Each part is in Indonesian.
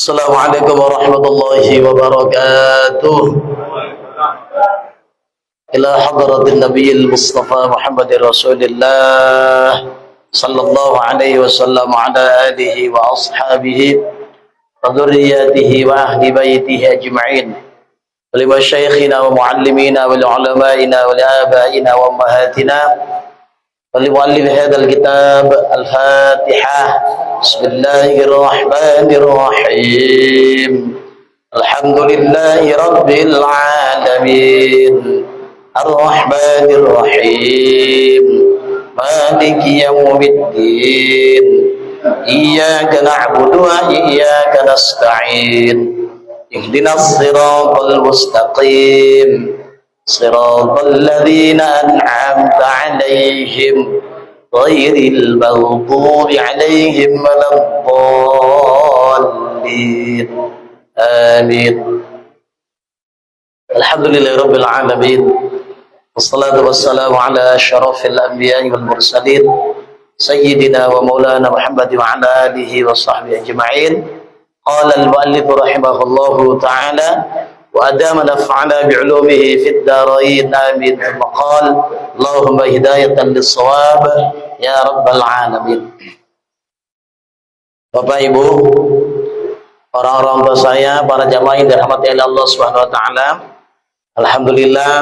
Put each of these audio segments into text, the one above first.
Assalamualaikum warahmatullahi wabarakatuh. Ila hadratin nabiyil mustafa Muhammadir rasulillah sallallahu alaihi wasallam ala alihi wa ashabihi wa dhurriyyatihi wa ahli baitihi ajma'in. Wa li masyayikhina wa muallimina wa li ulama'ina wa li abaina wa ummahatina wa li muallif hadzal kitab al-Fatihah. Bismillahirrahmanirrahim. Alhamdulillahi rabbil alamin. Ar-Rahmanir Rahim. Maliki yaumiddin. Iyyaka na'budu wa iyyaka nasta'in. Ihdinas siratal mustaqim. Siratal ladzina an'amta 'alaihim ghairil maghdubi 'alaihim waladdallin. Amin. Alhamdulillahirabbil alamin. Wassalatu wassalamu ala asyrafil anbiya'i wal mursalin sayyidina wa maulana Muhammad wa ala alihi wa sahbihi ajma'in. Qala al-muallif rahimahullahu ta'ala wa adama naf'ana bi'ulumihi fid dharain amin. Maqal Allahumma hidayatan lis-shawab ya rabbal alamin. Bapak Ibu, orang-orang tua saya, para jamaah yang dirahmati oleh Allah Subhanahu wa taala, alhamdulillah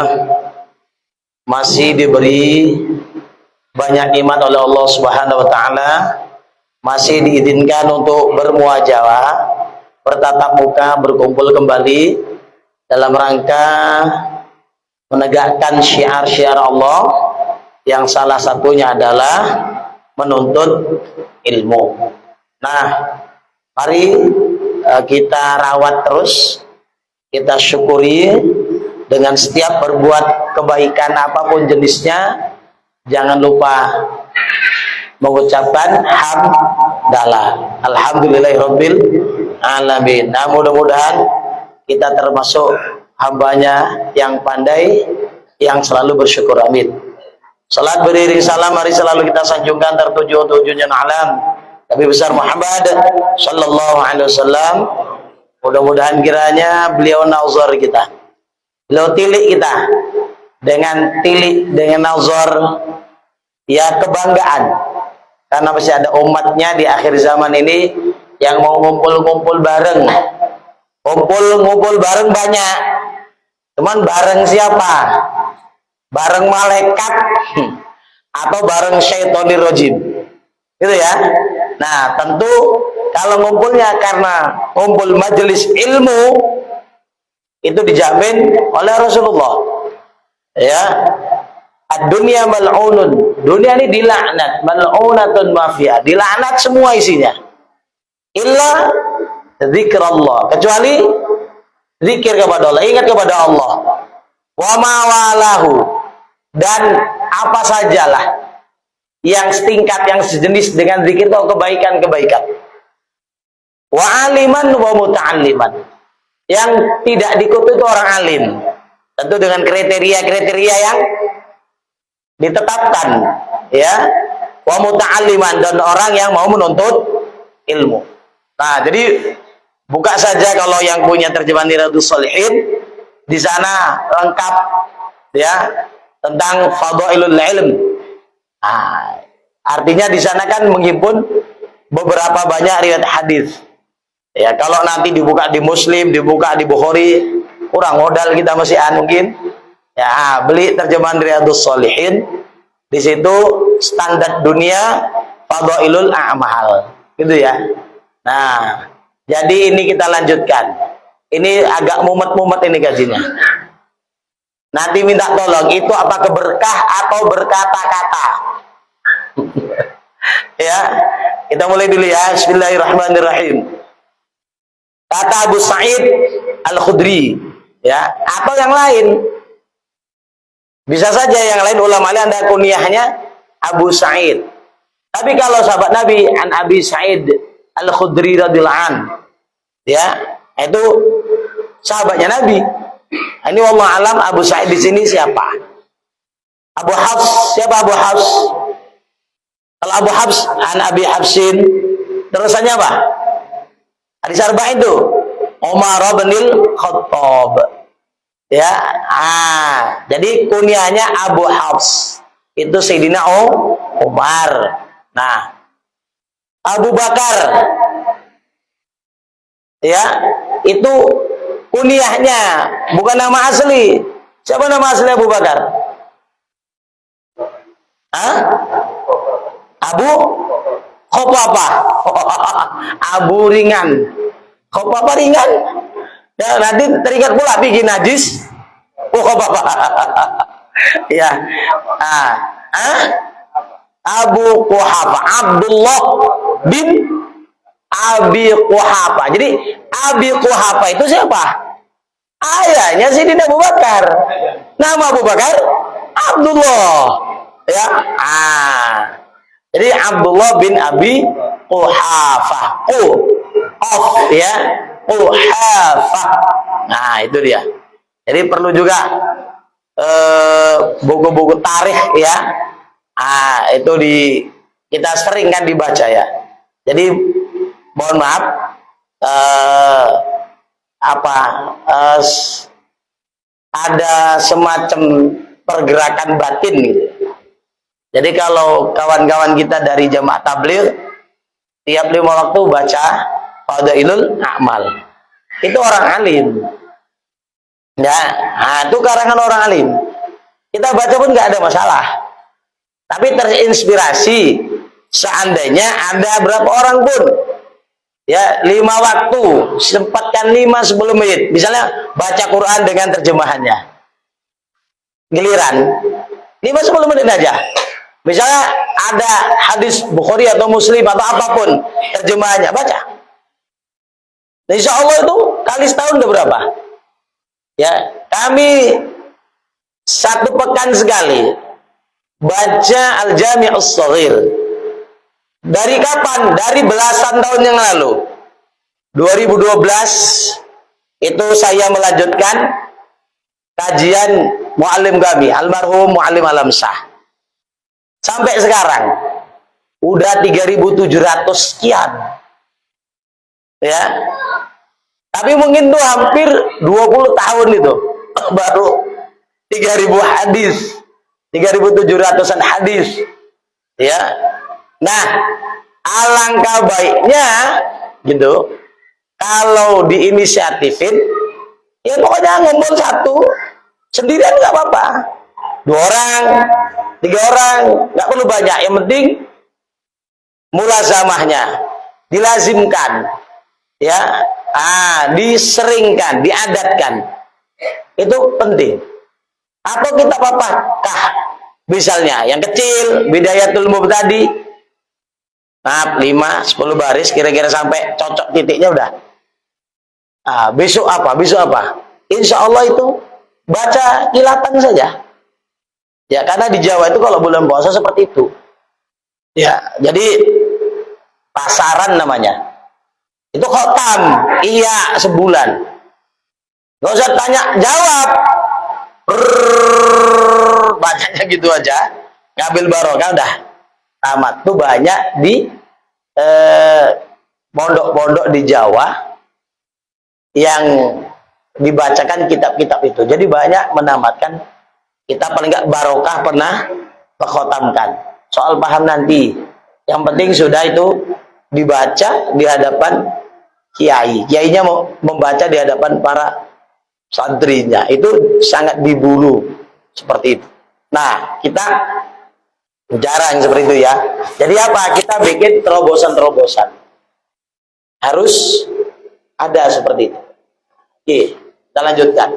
masih diberi banyak nikmat oleh Allah Subhanahu wa taala, masih diizinkan untuk bermuajawah, bertatap muka, berkumpul kembali dalam rangka menegakkan syiar-syiar Allah yang salah satunya adalah menuntut ilmu. Nah, mari kita rawat terus, kita syukuri dengan setiap berbuat kebaikan apapun jenisnya. Jangan lupa mengucapkan hamdalah, alhamdulillahirabbil alamin. Nah, mudah-mudahan kita termasuk hambanya yang pandai, yang selalu bersyukur. Amin. Salat beriring salam mari selalu kita sanjungkan tertuju untuk junjungan alam Nabi besar Muhammad sallallahu alaihi wasallam. Mudah-mudahan kiranya beliau nazar kita, beliau tilik kita dengan tilik, dengan nazar ya kebanggaan, karena masih ada umatnya di akhir zaman ini yang mau ngumpul-ngumpul bareng. Ngumpul bareng banyak, cuman bareng siapa? Bareng malaikat atau bareng syaitonir rajim, gitu ya. Nah, tentu kalau ngumpulnya karena ngumpul majelis ilmu, itu dijamin oleh Rasulullah. Ya, ad-dunya mal'unun. Dunia ini dilaknat, mal'unatun mafia, dilaknat semua isinya. Illa zikrullah, kecuali zikir kepada Allah, ingat kepada Allah. Wa ma walahu, dan apa sajalah yang setingkat, yang sejenis dengan zikir itu kebaikan-kebaikan. Wa aliman wa muta'alliman, yang tidak dikutuk itu orang alim, tentu dengan kriteria-kriteria yang ditetapkan, ya. Wa muta'alliman, dan orang yang mau menuntut ilmu. Nah, jadi buka saja kalau yang punya terjemahan Riyadhus Shalihin, di sana lengkap ya tentang fadhailul ilm. Nah, artinya di sana kan menghimpun beberapa banyak riwayat hadis. Ya, kalau nanti dibuka di Muslim, dibuka di Bukhari, kurang modal kita masih mungkin. Ya, beli terjemahan Riyadhus Shalihin. Di situ standar dunia fadhailul a'mal, gitu ya. Nah, jadi ini kita lanjutkan. Ini agak mumet-mumet ini gajinya. Nanti minta tolong, itu apa keberkah atau berkata-kata? Ya, kita mulai dulu ya. Bismillahirrahmanirrahim. Kata Abu Sa'id Al-Khudri, ya, atau yang lain. Bisa saja yang lain ulama lain ada kunyahnya Abu Sa'id. Tapi kalau sahabat Nabi an Abi Sa'id Al-Khudri radhiyallahu anhu, ya, itu sahabatnya Nabi. Ini wallahu alam Abu Sa'id di sini siapa? Abu Hafs, siapa Abu Hafs? Kalau Abu Hafs an Abi Hafsin, terusannya apa? Hadis arba'in itu Umar bin Khattab. Ya, jadi kunyahnya Abu Hafs. Itu Sayyidina Umar. Nah, Abu Bakar. Ya, itu kunyahnya, bukan nama asli. Siapa nama asli Abu Bakar? Hah? Abu Khofafah. Abu ringan. Khofafah ringan. Ya, nanti teringat pula bikin najis. Khofafah. Ya. Abu Quhafa, Abdullah bin Abi Quhafa. Jadi Abi Quhafa itu siapa? Ayahnya Sayyidina Abu Bakar. Nama Abu Bakar Abdullah. Ya. Jadi Abdullah bin Abi Quhafa. Ya. Quhafa. Nah, itu dia. Jadi perlu juga buku-buku tarikh ya. Itu kita sering kan dibaca ya. Jadi mohon maaf ada semacam pergerakan batin gitu. Jadi kalau kawan-kawan kita dari jamaah tabligh tiap 5 waktu baca Fadailul A'mal. Itu orang alim. Ya, itu karangan orang alim. Kita baca pun nggak ada masalah. Tapi terinspirasi seandainya ada berapa orang pun ya 5 waktu sempatkan 5-10 menit misalnya baca Quran dengan terjemahannya giliran 5-10 menit aja, misalnya ada hadis Bukhari atau Muslim atau apapun terjemahannya baca. Nah, insya Allah itu kali setahun udah berapa ya, kami 1 pekan sekali baca Al-Jami'us Shaghir. Dari kapan? Dari belasan tahun yang lalu. 2012 itu saya melanjutkan kajian muallim kami, almarhum Muallim Alamsah. Sampai sekarang udah 3.700 sekian. Ya. Tapi mungkin tuh hampir 20 tahun itu baru 3.000 hadis. 3.700-an hadis. Ya. Nah, alangkah baiknya gitu kalau diinisiatifin ya pokoknya ngumpul 1 sendirian nggak apa-apa, 2 orang 3 orang nggak perlu banyak, yang penting mulazamahnya dilazimkan ya, diseringkan, diadatkan, itu penting. Atau kita apakah misalnya yang kecil Bidayatul Mubtadi 5-10 baris kira-kira sampai cocok titiknya udah. Besok apa? Insya Allah itu baca kilatan saja. Ya, karena di Jawa itu kalau bulan puasa seperti itu. Ya, jadi pasaran namanya. Itu khotam, iya sebulan. Gak usah tanya, jawab. Bacanya gitu aja. Ngambil barokah udah. Tamat. Tuh banyak di pondok-pondok di Jawa yang dibacakan kitab-kitab itu. Jadi banyak menamatkan kitab, paling nggak barokah pernah mengkhotamkan. Soal paham nanti. Yang penting sudah itu dibaca di hadapan kiai. Kiainya mau membaca di hadapan para santrinya. Itu sangat diburu seperti itu. Nah, kita jarang seperti itu ya. Jadi apa? Kita bikin terobosan-terobosan. Harus ada seperti itu. Oke, kita lanjutkan.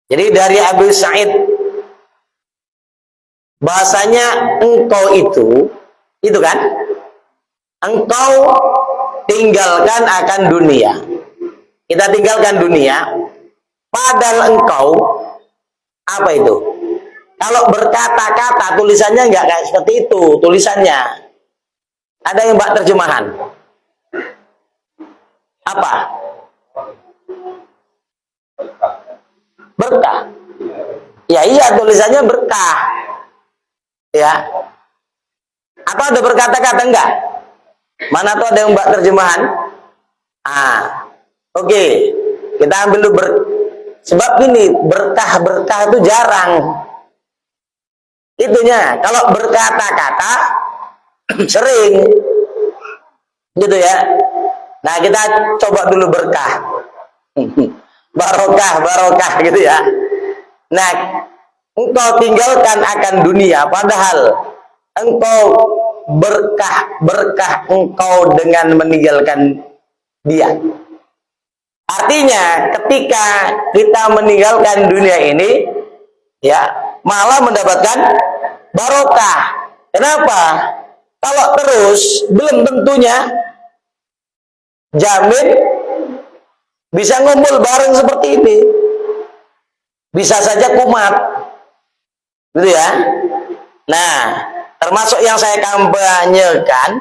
Jadi dari Abu Sa'id, bahasanya engkau itu kan, engkau tinggalkan akan dunia. Kita tinggalkan dunia, padahal engkau apa itu? Kalau berkata-kata tulisannya nggak kayak seperti itu tulisannya. Ada yang mbak terjemahan? Apa? ada tulisannya berkah. Ya. Atau ada berkata-kata enggak? Mana tuh ada yang mbak terjemahan? Oke. Kita ambil dulu sebab gini, berkah-berkah itu jarang. Itunya, kalau berkata-kata sering. Gitu ya. Nah, kita coba dulu berkah. Barokah gitu ya. Nah, engkau tinggalkan akan dunia, padahal engkau berkah engkau dengan meninggalkan dia. Artinya ketika kita meninggalkan dunia ini, ya, malah mendapatkan barokah. Kenapa? Kalau terus belum tentunya jamin bisa ngumpul bareng seperti ini. Bisa saja kumat. Gitu ya. Nah, termasuk yang saya kampanyekan,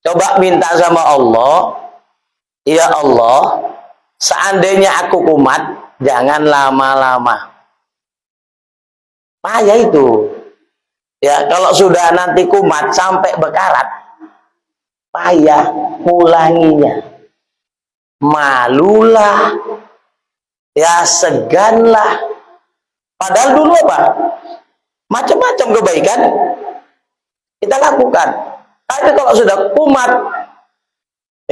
coba minta sama Allah, ya Allah, seandainya aku kumat, jangan lama-lama. Payah itu. Ya, kalau sudah nanti kumat sampai bekarat, payah ulanginya. Malulah, ya seganlah. Padahal dulu apa? Macam-macam kebaikan kita lakukan. Tapi kalau sudah kumat,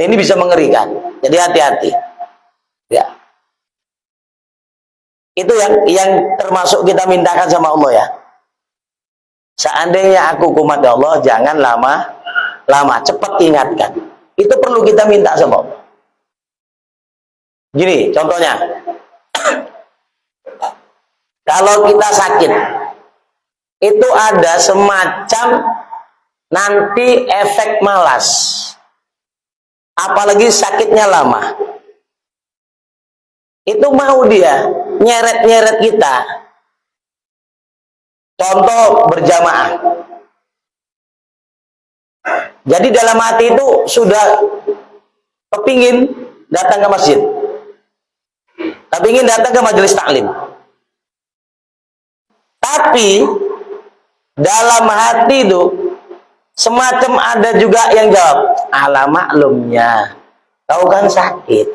ini bisa mengerikan. Jadi hati-hati. Ya. Itu yang termasuk kita mintakan sama Allah ya. Seandainya aku kumat ya Allah, jangan lama, cepat ingatkan. Itu perlu kita minta sama Allah. Gini, contohnya. Kalau kita sakit, itu ada semacam nanti efek malas. Apalagi sakitnya lama. Itu mau dia nyeret-nyeret kita. Contoh berjamaah. Jadi dalam hati itu sudah kepingin datang ke masjid. Kepingin datang ke majelis taklim. Tapi dalam hati itu semacam ada juga yang jawab, "Ala maklumnya, kau kan sakit."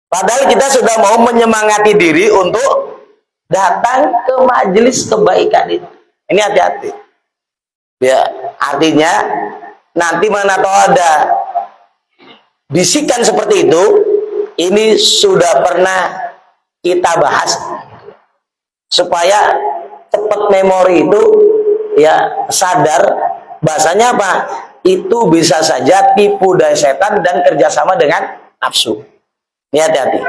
Padahal kita sudah mau menyemangati diri untuk datang ke majelis kebaikan itu. Ini hati-hati. Ya, artinya nanti mana tahu ada bisikan seperti itu, ini sudah pernah kita bahas supaya cepat memori itu ya sadar bahasanya apa? Itu bisa saja tipu daya setan dan kerjasama dengan nafsu. Ini hati-hati.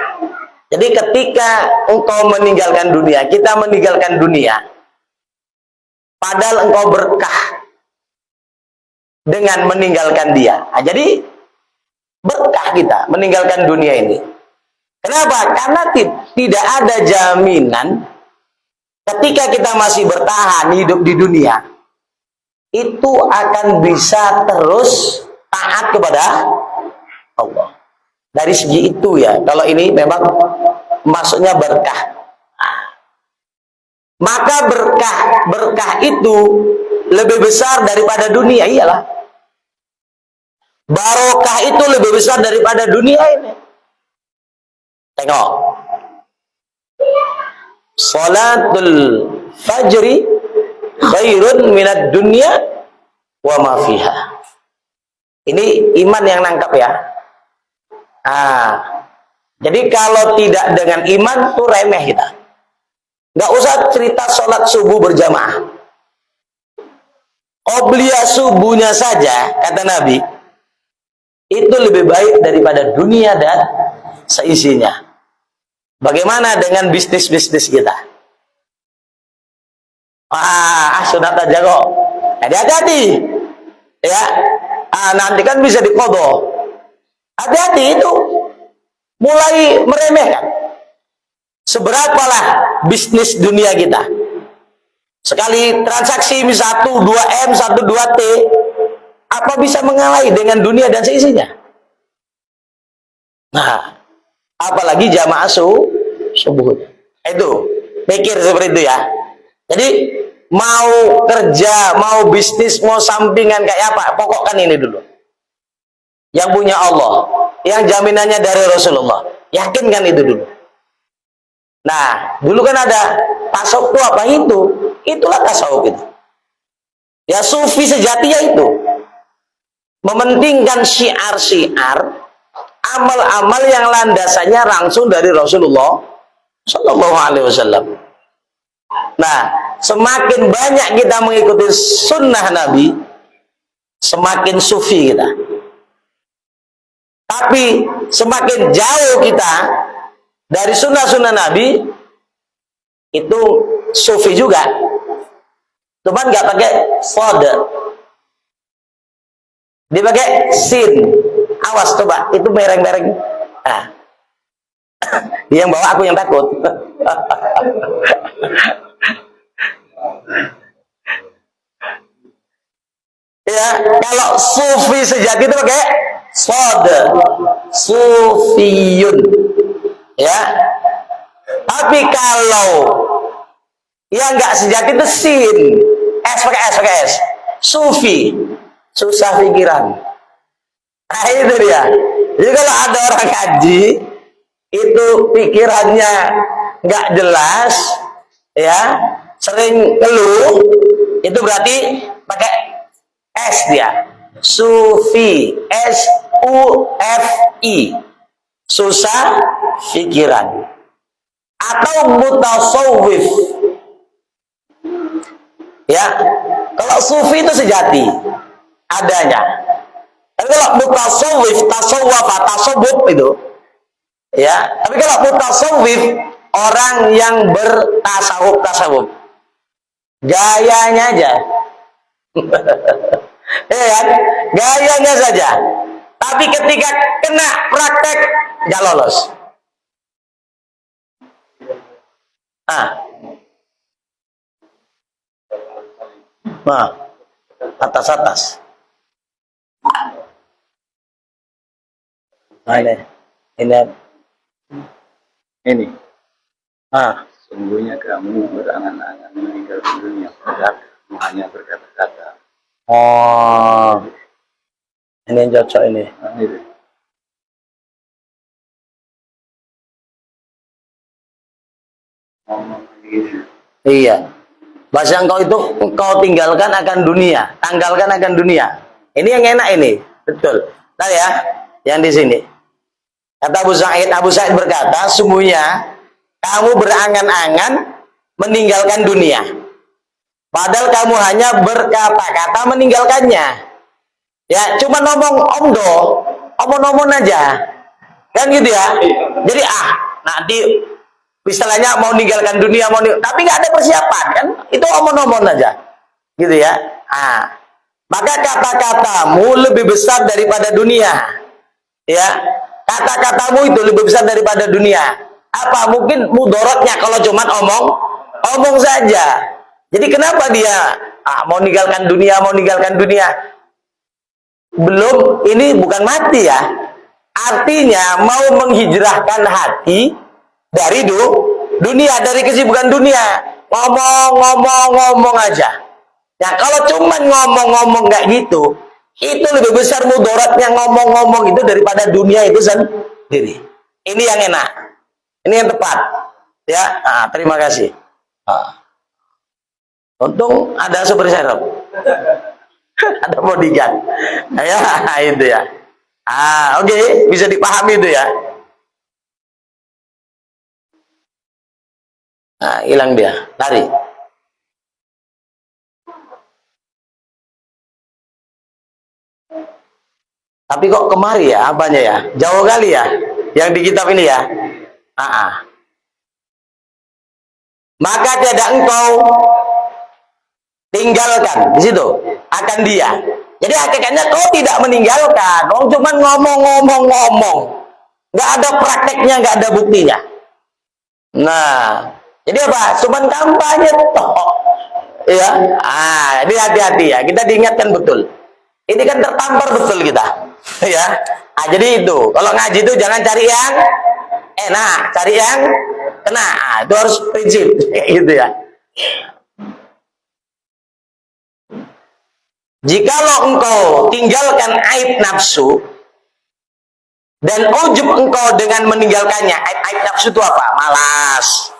Jadi ketika engkau meninggalkan dunia, kita meninggalkan dunia, padahal engkau berkah dengan meninggalkan dia. Nah, jadi berkah kita meninggalkan dunia ini. Kenapa? Karena tidak ada jaminan ketika kita masih bertahan hidup di dunia, itu akan bisa terus taat kepada Allah. Dari segi itu ya, kalau ini memang maksudnya berkah. Maka berkah itu lebih besar daripada dunia, iyalah. Barokah itu lebih besar daripada dunia ini. Tengok. Salatul fajri khairun minad dunya wa ma fiha. Ini iman yang nangkap ya. Jadi kalau tidak dengan iman tuh remeh kita. Nggak usah cerita sholat subuh berjamaah. Obliya subuhnya saja, kata Nabi, itu lebih baik daripada dunia dan seisinya. Bagaimana dengan bisnis-bisnis kita? Sunat aja kok. Hati-hati. Ya. Nanti kan bisa diqadha. Hati-hati itu mulai meremehkan. Seberapalah bisnis dunia kita. Sekali transaksi 1-2 M, 1-2 T, apa bisa mengalahi dengan dunia dan seisinya? Nah, apalagi jamaah subuh. Itu. Pikir seperti itu ya. Jadi mau kerja, mau bisnis, mau sampingan kayak apa, pokokkan ini dulu. Yang punya Allah, yang jaminannya dari Rasulullah. Yakinkan itu dulu. Nah, dulu kan ada tasawuf itu apa itu? Itulah tasawuf itu. Ya sufi sejatinya itu. Mementingkan syiar-syiar, amal-amal yang landasannya langsung dari Rasulullah Shallallahu Alaihi Wasallam. Nah, semakin banyak kita mengikuti sunnah Nabi, semakin sufi kita. Tapi semakin jauh kita dari sunnah-sunnah Nabi, itu sufi juga. Cuman nggak pakai sod, dia pakai sin. Awas coba, itu mereng-mereng. Nah, dia yang bawa, aku yang takut. Ya, kalau sufi sejati itu pakai sod, sufiyun. Ya, tapi kalau yang nggak sejati itu sin, pakai s, sufi, susah pikiran. Nah itu dia. Jadi kalau ada orang ngaji itu pikirannya nggak jelas, ya, sering keluh, itu berarti pakai s dia, sufi, sufi, susah pikiran. Atau mutasawwif, ya, kalau sufi itu sejati adanya. Tapi kalau mutasawwif, tasawwuf itu, ya. Tapi kalau mutasawwif, orang yang bertasawuf, gayanya aja, ya, gayanya saja. Tapi ketika kena praktek, nggak lolos. Nah, atas. Nah, ini. Sungguhnya kamu berangan-angan meninggal dunia, hanya berkata-kata. Oh, ini yang cocok ini. Itu. Iya. Bahasa engkau tinggalkan akan dunia, tanggalkan akan dunia. Ini yang enak ini, betul. Nah ya, yang di sini. Kata Abu Sa'id berkata, sungguhnya kamu berangan-angan meninggalkan dunia. Padahal kamu hanya berkata-kata meninggalkannya. Ya, cuma omong aja. Kan gitu ya. Jadi nanti istilahnya mau meninggalkan dunia, tapi nggak ada persiapan kan? Itu omong aja. Gitu ya. Maka kata-katamu lebih besar daripada dunia. Ya. Kata-katamu itu lebih besar daripada dunia. Apa mungkin mudorotnya kalau cuma omong saja. Jadi kenapa dia mau meninggalkan dunia? Belum, ini bukan mati ya. Artinya mau menghijrahkan hati dari dunia, dari kesibukan dunia. Ngomong aja. Ya kalau cuma ngomong nggak gitu, itu lebih besar mudaratnya ngomong itu daripada dunia itu sendiri. Ini yang enak, ini yang tepat. Ya, terima kasih. Untung ada super serep, ada bodyguard. Ya, itu ya. Oke, bisa dipahami itu ya. Hilang dia, lari. Tapi kok kemari ya, apanya ya? Jauh kali ya, yang di kitab ini ya. Maka tidak engkau tinggalkan di situ akan dia. Jadi hakikatnya kau tidak meninggalkan. Orang cuma ngomong, nggak ada prakteknya, nggak ada buktinya. Nah, jadi apa? Cuman kampanye toh. Ya, ini hati-hati ya. Kita diingatkan betul. Ini kan tertampar betul kita. Ya, jadi itu kalau ngaji itu jangan cari yang enak, cari yang Nah, itu harus prinsip gitu ya. Jikalau engkau tinggalkan aib nafsu dan ujub engkau dengan meninggalkannya. Aib nafsu itu apa? Malas,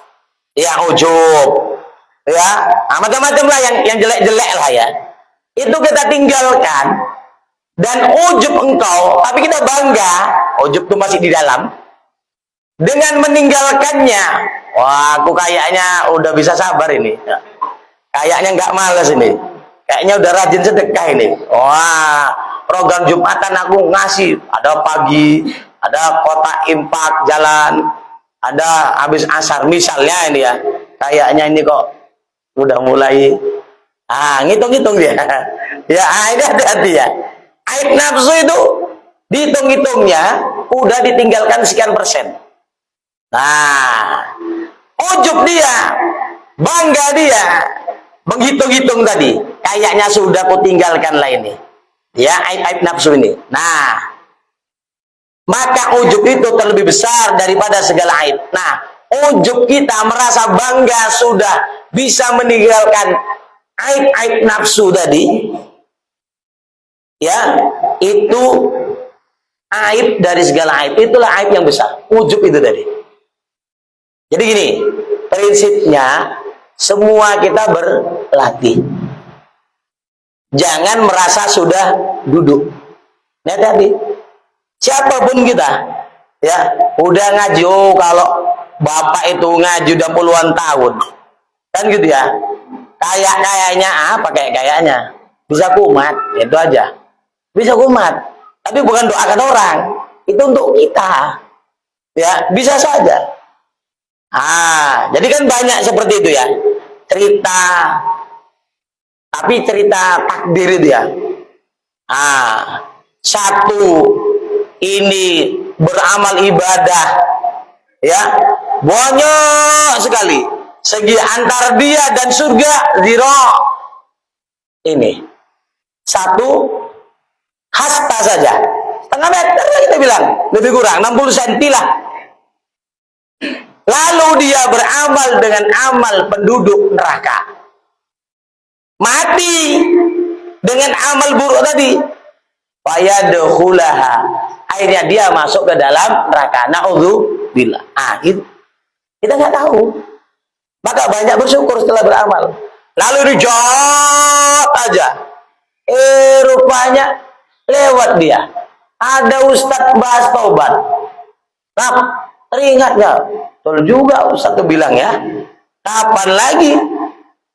ya ujub, ya macam-macam lah yang jelek-jelek lah ya. Itu kita tinggalkan dan ujub engkau, tapi kita bangga, ujub itu masih di dalam. Dengan meninggalkannya, wah aku kayaknya udah bisa sabar ini. Kayaknya nggak males ini. Kayaknya udah rajin sedekah ini. Wah, program Jumatan aku ngasih. Ada pagi, ada kotak impak jalan, ada habis asar misalnya ini ya. Kayaknya ini kok udah mulai ngitung-ngitung dia. Ya, ini hati-hati ya. Aib nafsu itu dihitung-hitungnya udah ditinggalkan sekian persen. Nah, ujub dia, bangga dia, menghitung-hitung tadi, kayaknya sudah ku tinggalkan lah ini, ya aib-aib nafsu ini. Nah, maka ujub itu terlebih besar daripada segala aib. Nah, ujub kita merasa bangga sudah bisa meninggalkan aib-aib nafsu tadi, ya itu aib dari segala aib. Itulah aib yang besar, ujub itu tadi. Jadi gini, prinsipnya semua kita berlatih. Jangan merasa sudah duduk. Nah tadi, siapapun kita, ya udah ngaji. Kalau bapak itu ngaji udah puluhan tahun, kan gitu ya. Kayaknya apa? Kayaknya bisa kumat, itu aja. Bisa kumat, tapi bukan doakan orang. Itu untuk kita, ya bisa saja. Jadi kan banyak seperti itu ya, cerita, tapi cerita takdir itu ya. Satu ini beramal ibadah, ya banyak sekali. Segi antar dia dan surga zero. Ini satu hasta saja, setengah meter kita bilang, lebih kurang 60 cm lah. Lalu dia beramal dengan amal penduduk neraka. Mati dengan amal buruk tadi. Fayadkhulaha. Akhirnya dia masuk ke dalam neraka. Na'udzubillah. Gitu. Kita nggak tahu. Maka banyak bersyukur setelah beramal. Lalu dijot aja. Rupanya lewat dia. Ada ustadz bahas taubat. Nah, teringat nggak? Betul juga Ustaz tuh bilang ya. Kapan lagi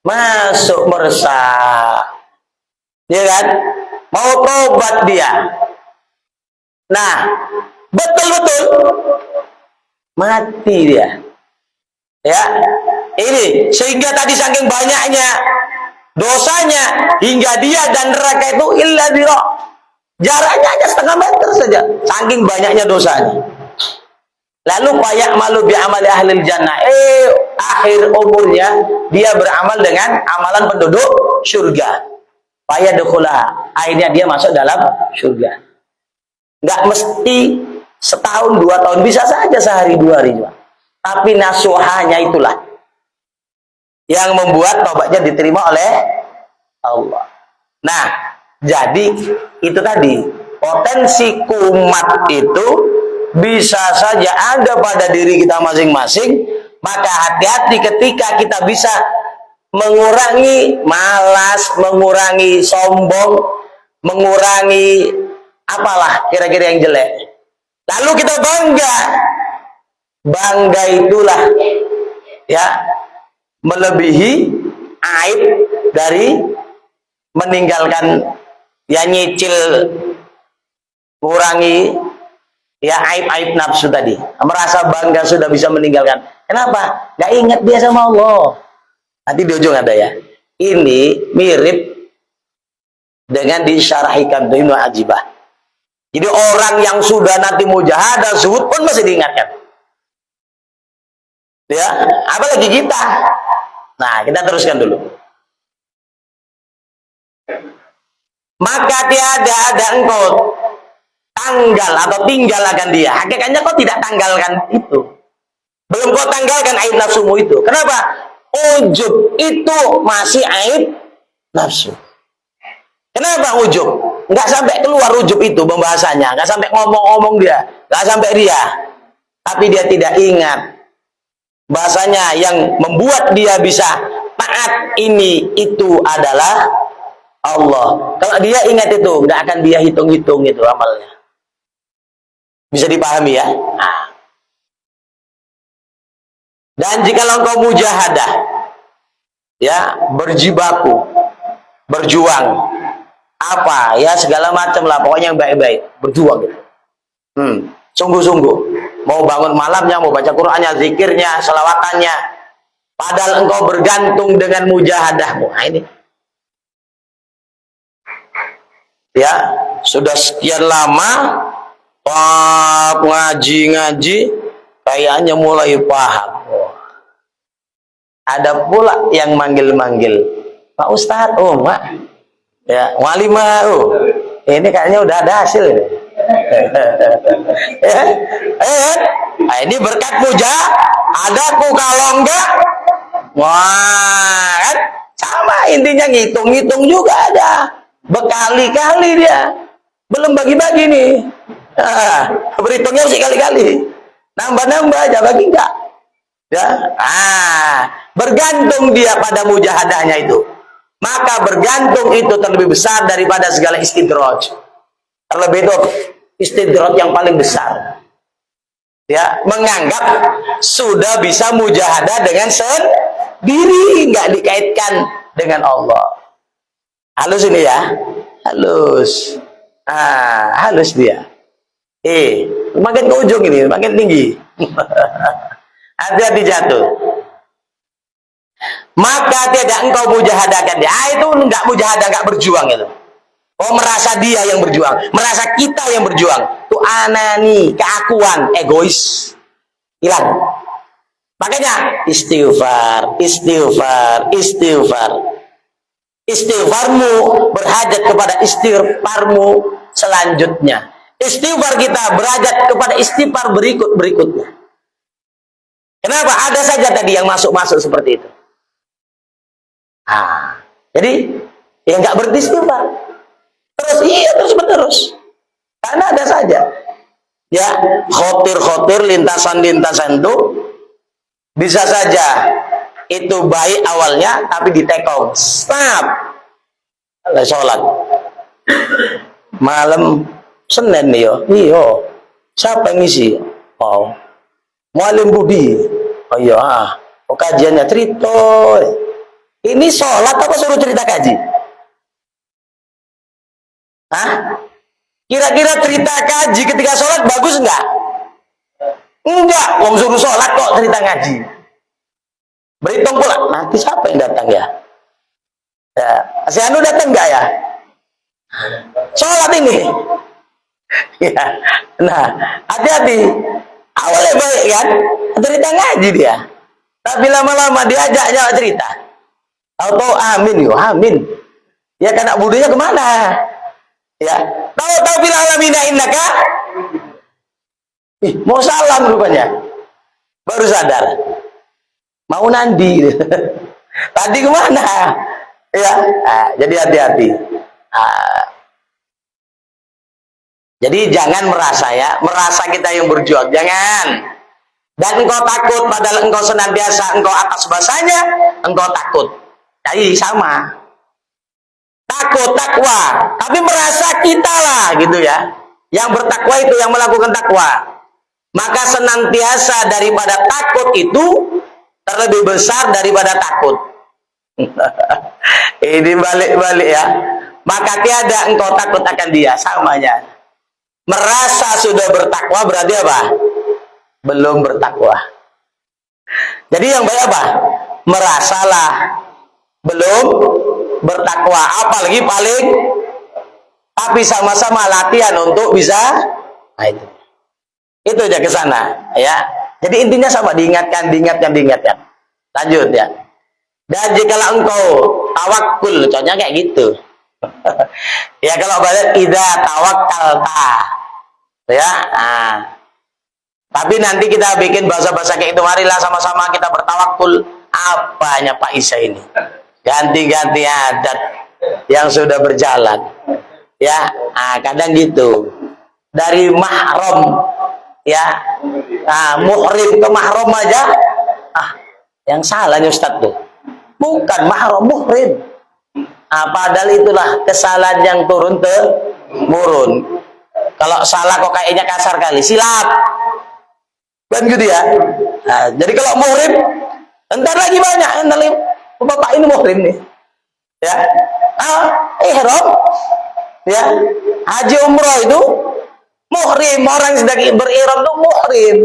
masuk meresap? Ya kan? Mau tobat dia. Nah, betul-betul mati dia. Ya. Ini sehingga tadi saking banyaknya dosanya hingga dia dan neraka itu illa biro. Jaraknya hanya setengah meter saja. Saking banyaknya dosanya. Lalu payak malu bi amali ahli jannah. Akhir umurnya dia beramal dengan amalan penduduk surga. Payak dekula. Akhirnya dia masuk dalam surga. Nggak mesti setahun 2 tahun, bisa saja sehari 2 hari juga. Tapi nasuhanya itulah yang membuat taubatnya diterima oleh Allah. Nah, jadi itu tadi potensi kumat itu bisa saja ada pada diri kita masing-masing. Maka hati-hati ketika kita bisa mengurangi malas, mengurangi sombong, mengurangi apalah kira-kira yang jelek. Lalu kita bangga. Bangga itulah ya melebihi aib dari meninggalkan, ya nyicil, kurangi ya aib-aib nafsu tadi. Merasa bangga sudah bisa meninggalkan. Kenapa? Gak ingat dia sama Allah. Nanti di ujung ada ya. Ini mirip dengan disyarahikan Ibnu Ajibah. Jadi orang yang sudah nanti mujahadah zuhud pun masih diingatkan. Ya, apalagi kita. Nah, kita teruskan dulu. Maka tiada ada engkau tanggal atau tinggal akan dia. Hakikatnya kau tidak tanggalkan itu. Belum engkau tanggalkan aib nafsumu itu. Kenapa? Ujub itu masih aib nafsu. Kenapa ujub? Nggak sampai keluar ujub itu pembahasannya, nggak sampai ngomong-ngomong dia, nggak sampai dia. Tapi dia tidak ingat bahasanya yang membuat dia bisa taat ini itu adalah Allah. Kalau dia ingat itu, nggak akan dia hitung-hitung itu amalnya. Bisa dipahami ya? Nah. Dan jika engkau mujahadah, ya, berjibaku, berjuang, apa ya segala macam lah, pokoknya yang baik-baik, berjuang gitu. Sungguh-sungguh, mau bangun malamnya, mau baca Qur'annya, zikirnya, selawatannya, padahal engkau bergantung dengan mujahadahmu. Nah, ini ya sudah sekian lama ngaji kayaknya mulai paham. Ada pula yang manggil-manggil, Pak Ustadz, oh Mak, ya walimah, oh ini kayaknya udah ada hasil ini. Nah, ini berkat puja adaku, kalau enggak wah kan sama, intinya ngitung-ngitung juga ada berkali-kali, dia belum bagi-bagi nih. Berhitungnya mesti kali-kali, nambah-nambah aja, bagi enggak ya. Bergantung dia pada mujahadahnya itu, maka bergantung itu terlebih besar daripada segala istidraj. Terlebih itu istidraj yang paling besar, ya, menganggap sudah bisa mujahadah dengan sendiri, nggak dikaitkan dengan Allah. Halus ini ya, halus. Halus dia. Makin ke ujung ini, makin tinggi. Hati-hati jatuh. Maka tidak engkau mujahadahkan dia. Itu enggak mujahadah, enggak berjuang itu. Oh, merasa dia yang berjuang, merasa kita yang berjuang. Itu anani, keakuan, egois. Hilang. Makanya istighfar, istighfar, istighfar. Istighfarmu berhajat kepada istighfarmu selanjutnya. Istighfar kita berhajat kepada istighfar berikutnya. Kenapa? Ada saja tadi yang masuk-masuk seperti itu. Jadi ya nggak berhenti istighfar. Terus menerus. Karena ada saja. Ya, khotir-khotir, lintasan-lintasan itu bisa saja itu baik awalnya, tapi ditekong. Stop. Sholat. Malam Senin nih yo. Iyo. Siapa yang ngisi? Oh. Mualim Budi. Oh iya. Oh, kajiannya cerita. Ini sholat apa suruh cerita kaji? Kira-kira cerita kaji ketika sholat bagus enggak? Enggak, wong suruh sholat kok cerita ngaji. Berhitung pula, nanti siapa yang datang ya? Si Anu datang enggak ya? Sholat ini. Ya. Nah, hati-hati. Awalnya baik kan? Cerita ngaji dia. Tapi lama-lama diajaknya cerita. Tahu-tahu amin yo, amin. Ya kan anak budinya kemana? Ya, tahu-tahu bil alamina innaka. Mau salam rupanya. Baru sadar. Mau nandi. Tadi kemana? Ya, jadi hati-hati. Jadi jangan merasa kita yang berjuang, jangan. Dan engkau takut padahal engkau senantiasa engkau atas bahasanya, engkau takut. Jadi sama. Takut, takwa, tapi merasa kita lah gitu ya. Yang bertakwa itu yang melakukan takwa. Maka senantiasa daripada takut itu terlebih besar daripada takut. Ini balik-balik ya. Maka tiada engkau takut akan dia, samanya. Merasa sudah bertakwa berarti apa? Belum bertakwa. Jadi yang baik apa? Merasalah belum bertakwa, apalagi paling, tapi sama-sama latihan untuk bisa. Nah, itu aja ke sana ya. Jadi intinya sama, diingatkan. Lanjut ya. Dan jika engkau tawakul, contohnya kayak gitu. Ya kalau balik idza tawakkalta ya. Tapi nanti kita bikin bahasa-bahasa kayak itu, marilah sama-sama kita bertawakul. Apanya Pak Isa ini? Ganti-ganti adat yang sudah berjalan. Ya, kadang gitu. Dari mahram, ya, muhrim ke mahram aja, yang salahnya Ustaz tuh. Bukan mahram, muhrim. Padahal itulah kesalahan yang turun temurun. Kalau salah kok kayaknya kasar kali, silap. Kan gitu ya. Jadi kalau muhrim, entar lagi banyak, entar lagi, bapak ini muhrim nih. Ya. Ihram. Ya. Haji umroh itu muhrim, orang yang sedang berihram itu muhrim.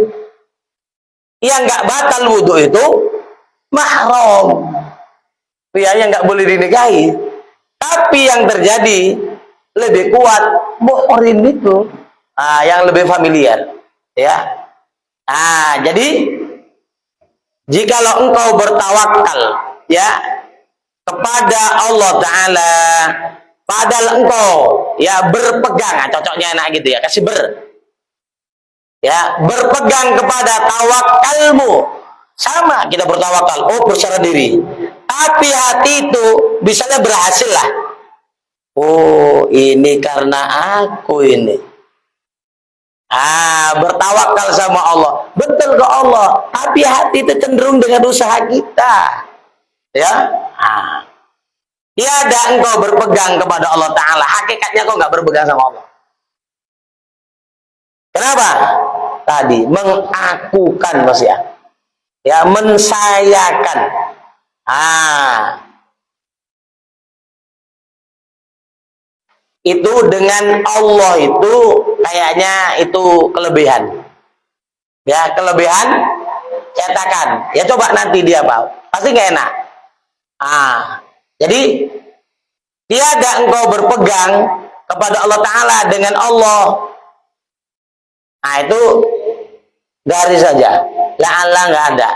Yang enggak batal wudhu itu mahram. Ya, yang enggak boleh dinikahi. Tapi yang terjadi lebih kuat muhrim itu, yang lebih familiar. Ya. Jadi jikalau engkau bertawakal ya kepada Allah Ta'ala, padahal engkau ya berpegang, cocoknya enak gitu ya, kasih ya, berpegang kepada tawakalmu, sama kita bertawakal, bersarah diri, tapi hati itu misalnya berhasil lah, ini karena aku ini, bertawakal sama Allah, betul ke Allah, tapi hati itu cenderung dengan usaha kita, ya. Tiada engkau berpegang kepada Allah Ta'ala, hakikatnya kau nggak berpegang sama Allah. Kenapa? Tadi mengakukan, Mas ya, mensayakan. Itu dengan Allah itu kayaknya itu kelebihan. Ya, kelebihan cetakan. Ya coba nanti dia pasti nggak enak. Jadi tiada engkau berpegang kepada Allah Ta'ala dengan Allah. Itu garis saja. La'alla nggak ada.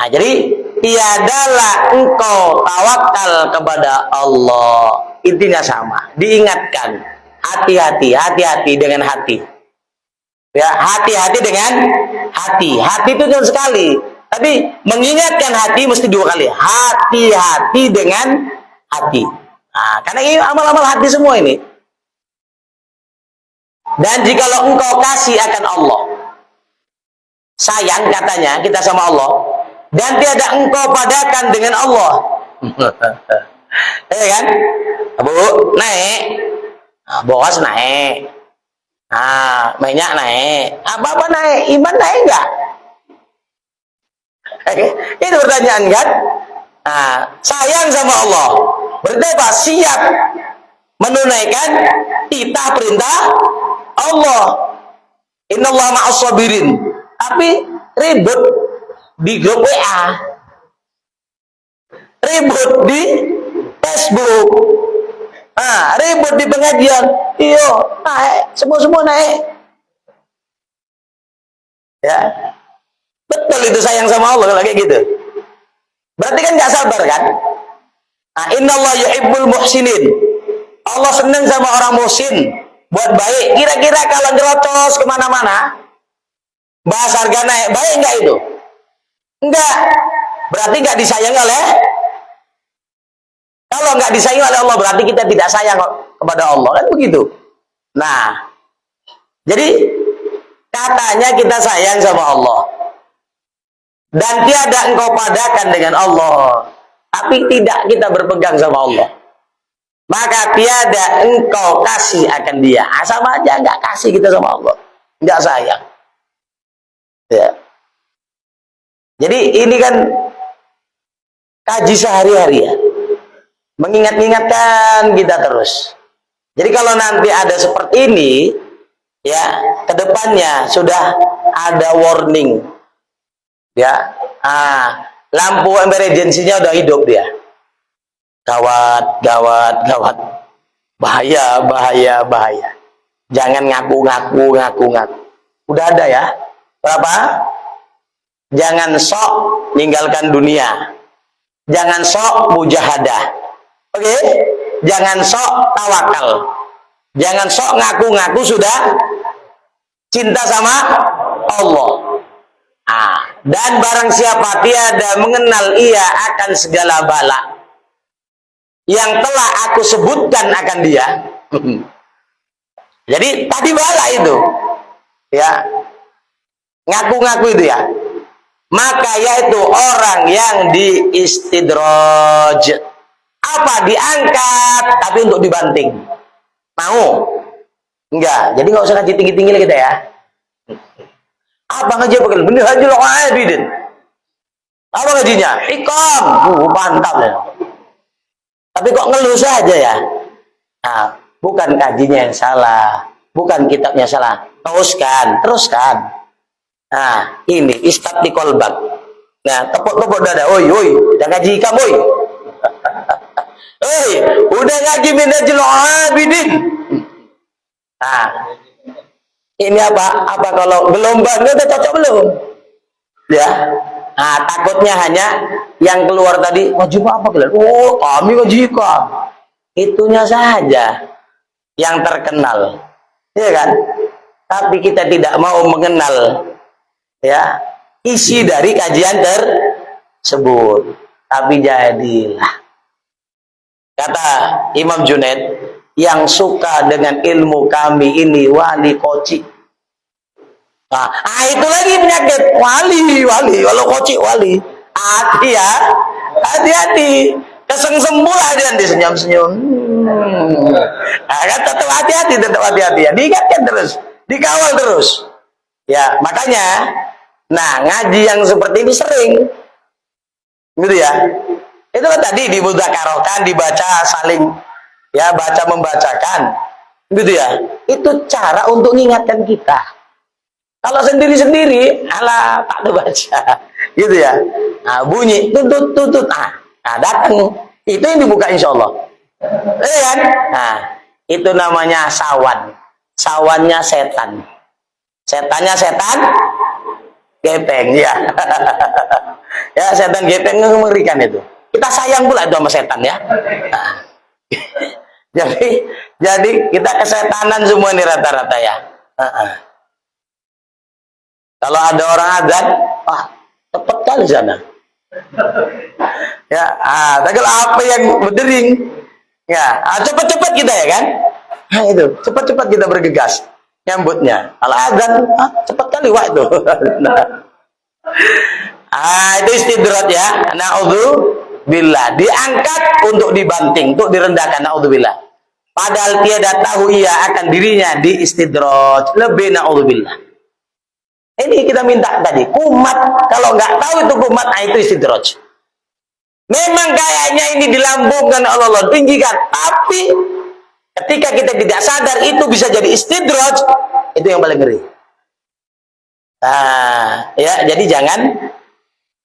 Jadi tiadalah engkau tawakal kepada Allah. Intinya sama, diingatkan, hati-hati dengan hati, ya, hati-hati dengan hati itu jangan sekali, tapi mengingatkan hati mesti 2 kali, hati-hati dengan hati. Karena ini amal-amal hati semua ini. Dan jikalau engkau kasih akan Allah, sayang katanya kita sama Allah, dan tiada engkau padakan dengan Allah, ya kan? Bu, naik, bos naik, minyak naik, apa naik, iman naik enggak? Itu pertanyaan kan? Sayang sama Allah, berarti apa? Siap menunaikan titah perintah Allah. Innallaha ma'as sabirin. Tapi ribut di grup WA, ribut di Facebook, ribut di pengajian, naik, semua naik, ya, betul itu sayang sama Allah kalau kayak gitu. Berarti kan nggak sabar kan? Innallaha yuhibbul muhsinin. Allah senang sama orang muhsin, buat baik. Kira-kira kalau ngerocos kemana-mana, bahas harga naik, baik nggak itu? Enggak. Berarti nggak disayang oleh. Kalau nggak disayang oleh Allah, berarti kita tidak sayang kepada Allah, kan begitu. Nah, jadi katanya kita sayang sama Allah, dan tiada engkau padakan dengan Allah, tapi tidak kita berpegang sama Allah, maka tiada engkau kasih akan Dia. Sama aja nggak kasih kita sama Allah, nggak sayang. Ya. Jadi ini kan kaji sehari-hari ya, mengingat-ingatkan kita terus. Jadi kalau nanti ada seperti ini, ya, kedepannya sudah ada warning, ya, lampu emergensinya udah hidup dia. Gawat, bahaya. Jangan ngaku. Udah ada ya. Berapa? Jangan sok ninggalkan dunia. Jangan sok mujahadah. Oke? Jangan sok tawakal. Jangan sok ngaku-ngaku sudah cinta sama Allah. Dan barang siapa tiada mengenal ia akan segala bala yang telah aku sebutkan akan dia. Jadi tadi bala itu, ya, ngaku-ngaku itu ya. Maka yaitu orang yang diistidraj. Apa? Diangkat tapi untuk dibanting. Mau? Enggak. Jadi nggak usah ngaji tinggi-tinggi kita ya. Apa ngaji apa kalian? Bener haji loh abidin. Apa ngajinya? Ikom. Mantap ya. Tapi kok ngeluh saja ya? Nah, bukan kajinya yang salah, bukan kitabnya salah. Teruskan. Nah, ini istati kolbak. Nah, tepuk-tepuk dada. Oi, udah ngaji kamu, oi. Hei, udah ngaji minhajul abidin. Nah, ini apa? Apa kalau gelombangnya udah cocok belum? Ya. Nah, takutnya hanya yang keluar tadi, ngaji apa kalian? Oh, kami ngaji kok. Itunya saja yang terkenal. Ya kan? Tapi kita tidak mau mengenal ya isi dari kajian tersebut. Tapi jadilah, kata Imam Junaid, yang suka dengan ilmu kami ini wali koci. Nah, itu lagi penyakit wali, walau koci wali. Hati ya, hati-hati. Kesengsem pula dia disenyum-senyum. Nah, kan tetap hati-hati ya. Diingatkan terus, dikawal terus. Ya, makanya, nah ngaji yang seperti ini sering, gitu ya. Itu kan tadi dimudzakarahkan, dibaca saling, ya baca membacakan, gitu ya. Itu cara untuk mengingatkan kita. Kalau sendiri-sendiri, alah tak ada baca, gitu ya. Nah, bunyi tutut, nah datang. Itu yang dibuka insya Allah. Kan? Nah, itu namanya sawan. Sawannya setan. Setannya setan gepeng, ya. Ya, setan gepeng mengerikan itu. Kita sayang pula itu sama setan ya. Nah, jadi kita kesetanan semua ini rata-rata ya. Kalau ada orang adzan, wah tepat kali sana. Ya, kalau apa yang berdering, ya, cepat-cepat kita ya kan. Nah itu, cepat-cepat kita bergegas nyambutnya. Kalau adzan, cepat kali wah itu. Itu istidrat ya. Na'udzubillah, diangkat untuk dibanting, untuk direndahkan. Na'udzubillah. Padahal tiada tahu ia akan dirinya di istidrat. Lebih na'udzubillah. Ini kita minta tadi, kumat. Kalau nggak tahu itu kumat, itu istidraj. Memang kayaknya ini dilambungkan oleh Allah, tinggikan. Tapi ketika kita tidak sadar itu bisa jadi istidraj, itu yang paling ngeri. Nah, ya, jadi jangan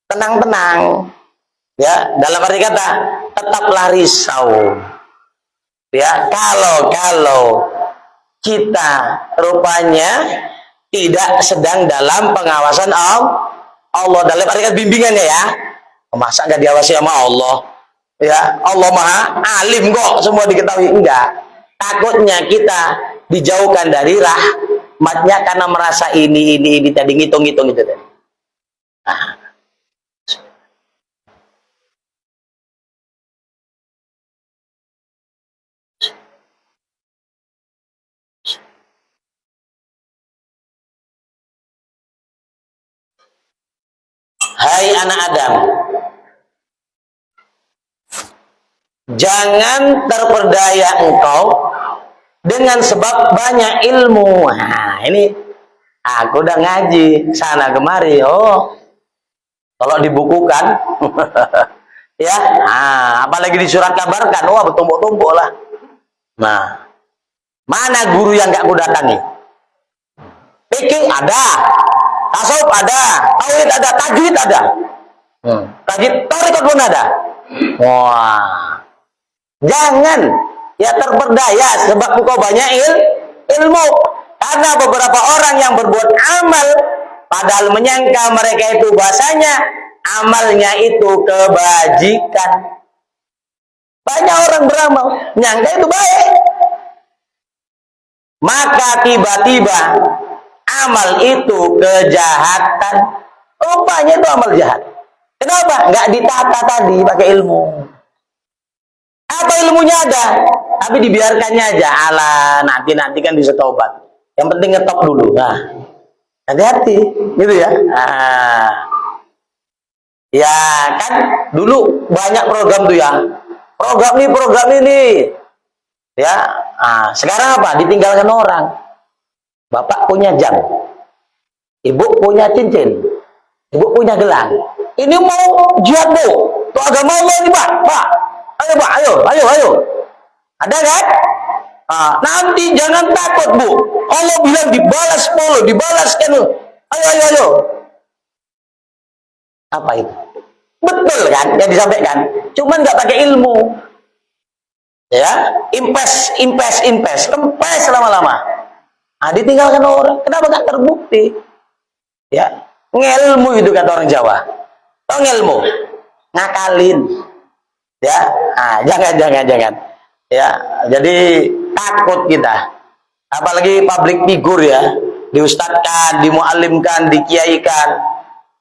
tenang-tenang. Ya, dalam arti kata, tetaplah risau. Ya, kalau kita rupanya tidak sedang dalam pengawasan Allah, dalam arti bimbingannya ya. Masa nggak diawasi sama Allah? Ya, Allah Maha Alim kok, semua diketahui. Enggak. Takutnya kita dijauhkan dari rahmatnya karena merasa ini tadi ngitung-ngitung itu tadi. Nah. Hai anak Adam, jangan terperdaya engkau dengan sebab banyak ilmu. Nah, ini aku udah ngaji sana kemari. Oh, kalau dibukukan, ya, apalagi di surat kabarkan, wah bertumpuk-tumpuk lah. Nah, mana guru yang gak aku datangi? Fikih ada, tasawuf ada, tauhid ada, tajwid ada. Tajwid tarekat pun ada. Wah. Jangan ya terperdaya sebab engkau banyak ilmu. Karena beberapa orang yang berbuat amal padahal menyangka mereka itu bahasanya amalnya itu kebajikan. Banyak orang beramal menyangka itu baik. Maka tiba-tiba amal itu kejahatan. Rupanya itu amal jahat. Kenapa? Nggak ditata tadi pakai ilmu. Apa ilmunya ada? Tapi dibiarkannya aja. Alah, nanti kan bisa tobat. Yang penting ngetop dulu. Nah, hati-hati, gitu ya. Nah, ya kan dulu banyak program tuh ya. Program ini. Ya, nah, sekarang apa? Ditinggalkan orang. Bapak punya jam, ibu punya cincin, ibu punya gelang. Ini mau jihad bu, itu agama Allah ini pak. Ayo pak, ayo. Ada kan? Nah, nanti jangan takut bu. Allah bilang dibalas 10, dibalaskan. Ayo. Apa itu? Betul kan? Yang disampaikan. Cuman nggak pakai ilmu. Ya, kempes lama-lama. Nah, ditinggalkan orang. Kenapa nggak terbukti? Ya, ngelmu itu kata orang Jawa. Tahu ngelmu? Ngakalin. Ya, nah, jangan. Ya, jadi takut kita. Apalagi public figure ya, diustadkan, dimualimkan, dikiaikan.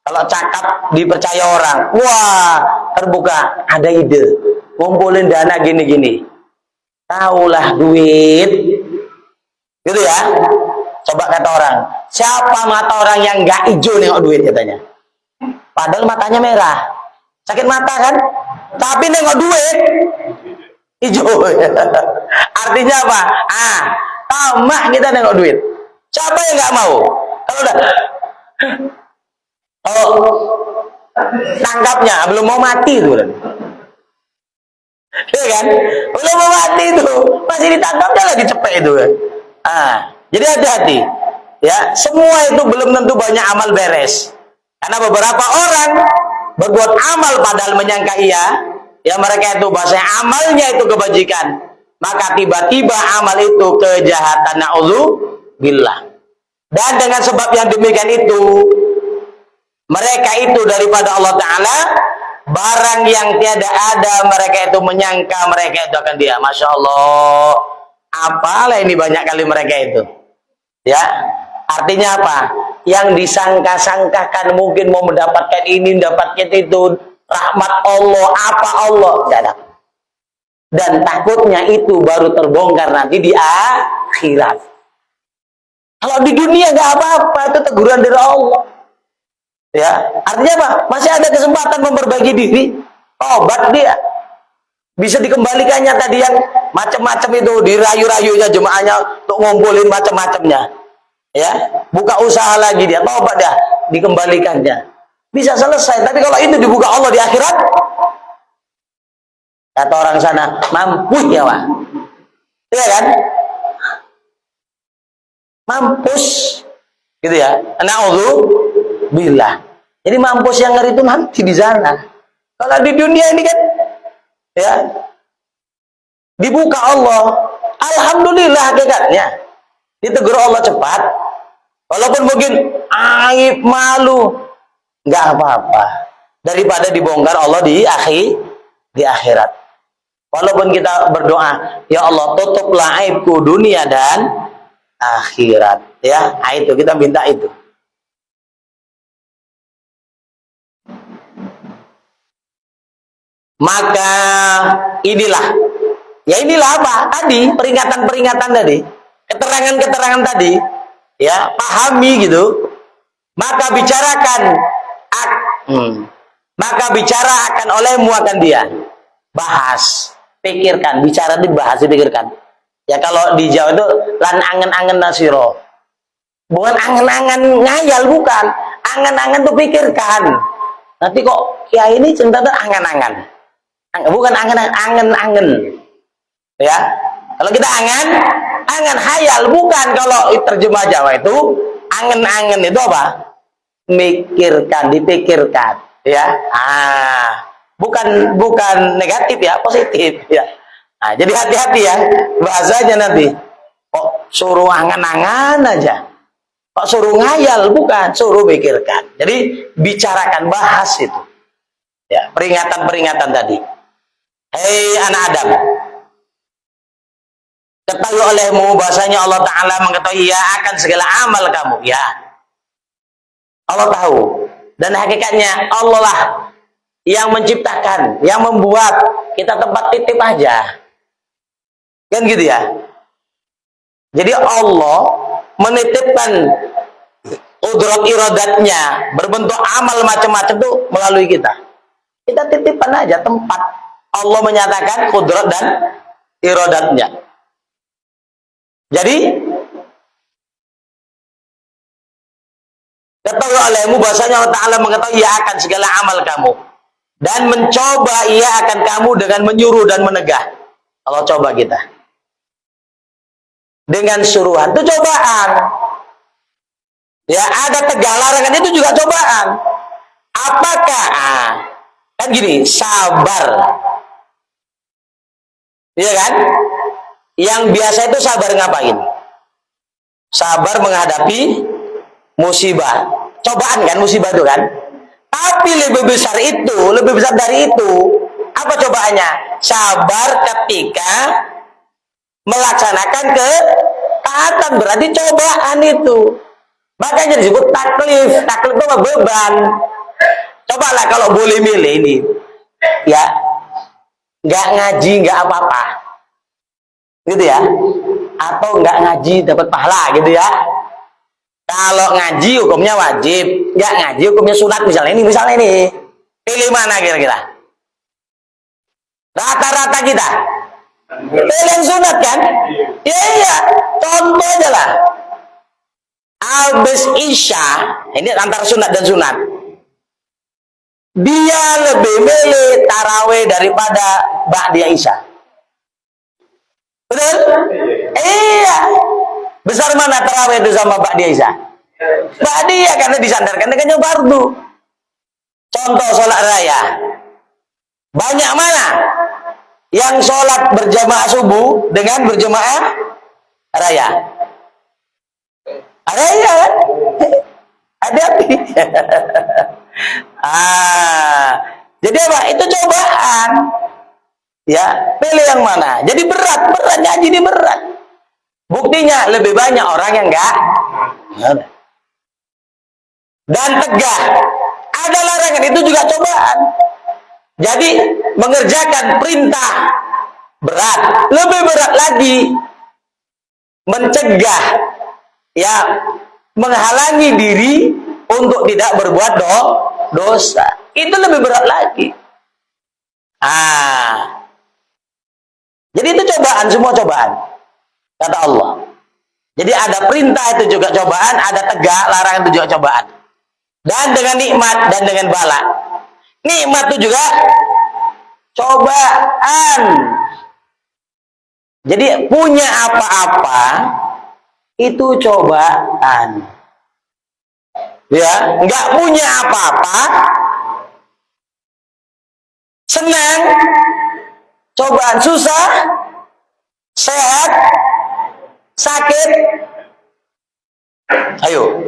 Kalau cakap dipercaya orang, wah terbuka, ada ide, ngumpulin dana gini-gini. Taulah duit, gitu ya. Coba kata orang, siapa mata orang yang nggak hijau nengok duit katanya. Padahal matanya merah, sakit mata kan? Tapi nengok duit hijau. Artinya apa? Tamak kita nengok duit. Siapa yang nggak mau? Kalau udah, tangkapnya belum mau mati itu kan? Iya kan? Belum mau mati itu, masih ditangkapnya lagi cepet itu kan? Jadi hati-hati. Ya, semua itu belum tentu banyak amal beres. Karena beberapa orang berbuat amal padahal menyangka ya mereka itu bahasa amalnya itu kebajikan. Maka tiba-tiba amal itu kejahatan, na'udzubillah. Dan dengan sebab yang demikian itu, mereka itu daripada Allah Ta'ala, barang yang tiada ada, mereka itu menyangka mereka itu akan dia. Masya Allah, apalah ini banyak kali mereka itu. Ya, artinya apa? Yang disangka-sangkakan mungkin mau mendapatkan ini, mendapatkan itu, rahmat Allah, apa Allah, tidak ada. Dan takutnya itu baru terbongkar nanti di akhirat. Kalau di dunia nggak apa-apa, itu teguran dari Allah. Ya, artinya apa? Masih ada kesempatan memperbaiki diri. Tobat dia. Bisa dikembalikannya tadi yang macam-macam itu, dirayu-rayunya jemaahnya untuk ngumpulin macam-macamnya. Ya, buka usaha lagi dia, tobat dah, dikembalikannya. Bisa selesai. Tapi kalau itu dibuka Allah di akhirat, kata orang sana, mampus ya, Pak. Iya kan? Mampus. Gitu ya. Na'udzubillah. Jadi mampus yang ngeri itu nanti di sana. Kalau di dunia ini kan, ya, dibuka Allah. Alhamdulillah hakikatnya. Ditegur Allah cepat. Walaupun mungkin aib, malu, nggak apa-apa. Daripada dibongkar Allah di akhirat. Walaupun kita berdoa, ya Allah tutuplah aibku dunia dan akhirat. Ya, itu kita minta itu. Maka inilah apa tadi, peringatan tadi, keterangan tadi, ya, pahami gitu. Maka bicarakan olehmu akan dia. Bahas, pikirkan, bicara dibahas, dipikirkan. Ya kalau di Jawa itu lan angen-angen nasiro. Bukan angen-angen ngayal, bukan. Angen-angen tuh pikirkan. Nanti kok kiai ini cerita angen-angen. Bukan angen-angen. Ya. Kalau kita angen hayal, bukan. Kalau terjemah Jawa itu angen-angen itu apa? Mikirkan, dipikirkan, ya. Bukan negatif ya, positif ya. Jadi hati-hati ya bahasanya nanti. Kok suruh angen-angen aja. Kok suruh ngayal, bukan, suruh pikirkan. Jadi bicarakan, bahas itu. Ya, peringatan tadi. Hei anak Adam, Ketahui olehmu bahasanya Allah Ta'ala mengetahui ya akan segala amal kamu. Ya, Allah tahu. Dan hakikatnya Allah lah yang menciptakan, yang membuat. Kita tempat titip aja. Kan gitu ya. Jadi Allah menitipkan udrat iradatnya berbentuk amal macam-macam tuh melalui kita. Kita titipkan aja tempat Allah menyatakan kudrat dan iradatnya. Jadi ketahui olehmu bahasanya Allah Ta'ala mengetahui ia akan segala amal kamu dan mencoba ia akan kamu dengan menyuruh dan menegah. Allah coba kita dengan suruhan, itu cobaan. Ya, ada tegah larangan, itu juga cobaan. Apakah kan gini, sabar, iya kan? Yang biasa itu sabar ngapain? Sabar menghadapi musibah, cobaan kan, musibah itu kan. Tapi lebih besar itu, lebih besar dari itu, apa cobaannya? Sabar ketika melaksanakan ketaatan, berarti cobaan itu. Makanya disebut taklif. Taklif itu apa? Beban. Cobalah kalau boleh milih ini, ya, nggak ngaji nggak apa-apa, gitu ya, atau nggak ngaji dapat pahala, gitu ya. Kalau ngaji hukumnya wajib, nggak ngaji hukumnya sunat, misalnya ini, pilih mana kira-kira? Rata-rata kita pilih yang sunat kan? Ya iya, contoh aja lah. Habis Isya, ini antara sunat dan sunat, dia lebih milih taraweh daripada ba'diyah Isya. Betul? Iya. Besar mana taraweh itu sama ba'diyah Isya? Ba'diyah, karena disandarkan dengan fardu. Contoh sholat raya, banyak mana yang sholat berjamaah subuh dengan berjamaah raya? Raya kan? Hati-hati. Jadi apa? Itu cobaan. Ya, pilih yang mana. Jadi berat ngaji ini berat. Buktinya lebih banyak orang yang enggak. Dan tegah. Ada larangan, itu juga cobaan. Jadi mengerjakan perintah berat, lebih berat lagi mencegah, ya, menghalangi diri untuk tidak berbuat dosa. Itu lebih berat lagi. Jadi itu cobaan, semua cobaan, kata Allah. Jadi ada perintah itu juga cobaan, ada tegak, larangan itu juga cobaan. Dan dengan nikmat dan dengan bala. Nikmat itu juga cobaan. Jadi punya apa-apa itu cobaan. Ya, nggak punya apa-apa, senang, cobaan. Susah, sehat, sakit, ayo,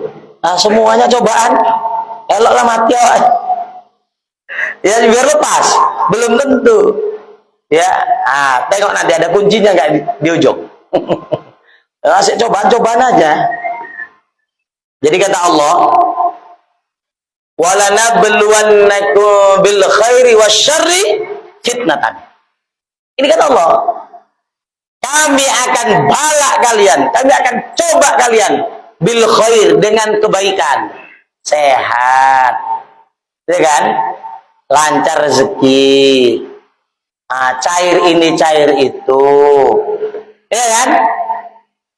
semuanya cobaan. Eloklah mati, ya, biar lepas. Belum tentu, ya. Tengok nanti ada kuncinya nggak di ujung. Masih cobaan-cobaan aja. Jadi kata Allah, walanabluwannakum bil khairi wasyarri fitnatan. Ini kata Allah, kami akan bala kalian, kami akan coba kalian bil khair, dengan kebaikan, sehat, ya kan, lancar rezeki, cair ini cair itu, ya kan,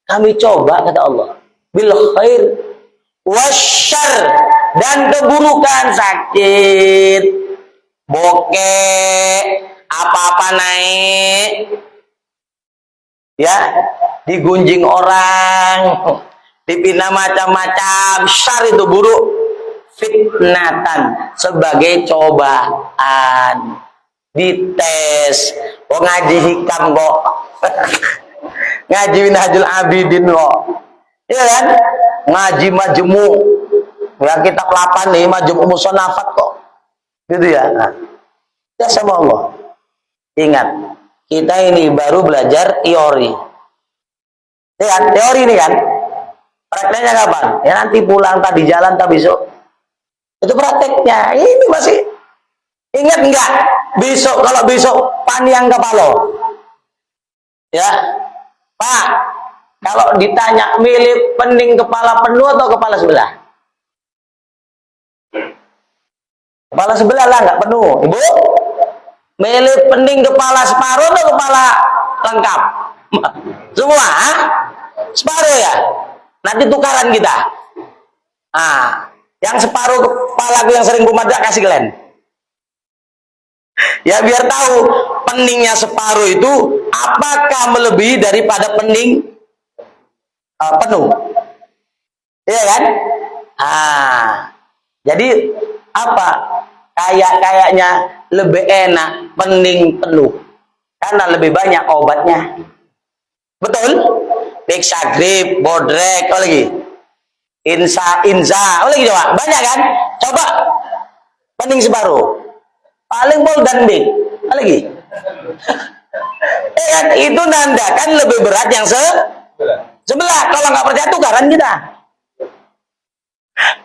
kami coba kata Allah bil khair wasyarr, dan keburukan, sakit, bokeh, apa-apa naik, ya, digunjing orang, dipina macam-macam, syar itu buruk, fitnatan, sebagai cobaan, dites. Kok ngaji hikam kok ngaji Minhajul Abidin kok, ya kan, ngaji majmu, yang kitab 8 nih, majmu musonafat kok, gitu ya. Ya sama Allah, ingat, kita ini baru belajar teori, Ya kan? Teori ini kan. Prakteknya kapan? Ya nanti pulang, tadi jalan, tak besok. Itu prakteknya. Ini masih ingat enggak? Besok, kalau besok paniang kepalo. Ya, Pak, kalau ditanya milih pening kepala penuh atau kepala sebelah? Kepala sebelah lah, nggak penuh. Ibu, milih pening kepala separuh atau kepala lengkap? Semua, ha? Separuh ya? Nanti tukaran kita. Yang separuh kepala yang sering bumadak kasih kalian. Ya biar tahu peningnya separuh itu apakah melebihi daripada pening penuh. Iya kan? Jadi apa? Kayaknya lebih enak pening penuh karena lebih banyak obatnya. Betul? Pixagrip, Bodrek, apa lagi? Inza, apa lagi coba? Banyak kan? Coba pening separuh. Paling bol dan big. Apa lagi? Kan itu nandakan lebih berat yang sebelah. Kalau nggak percaya tukaran kita.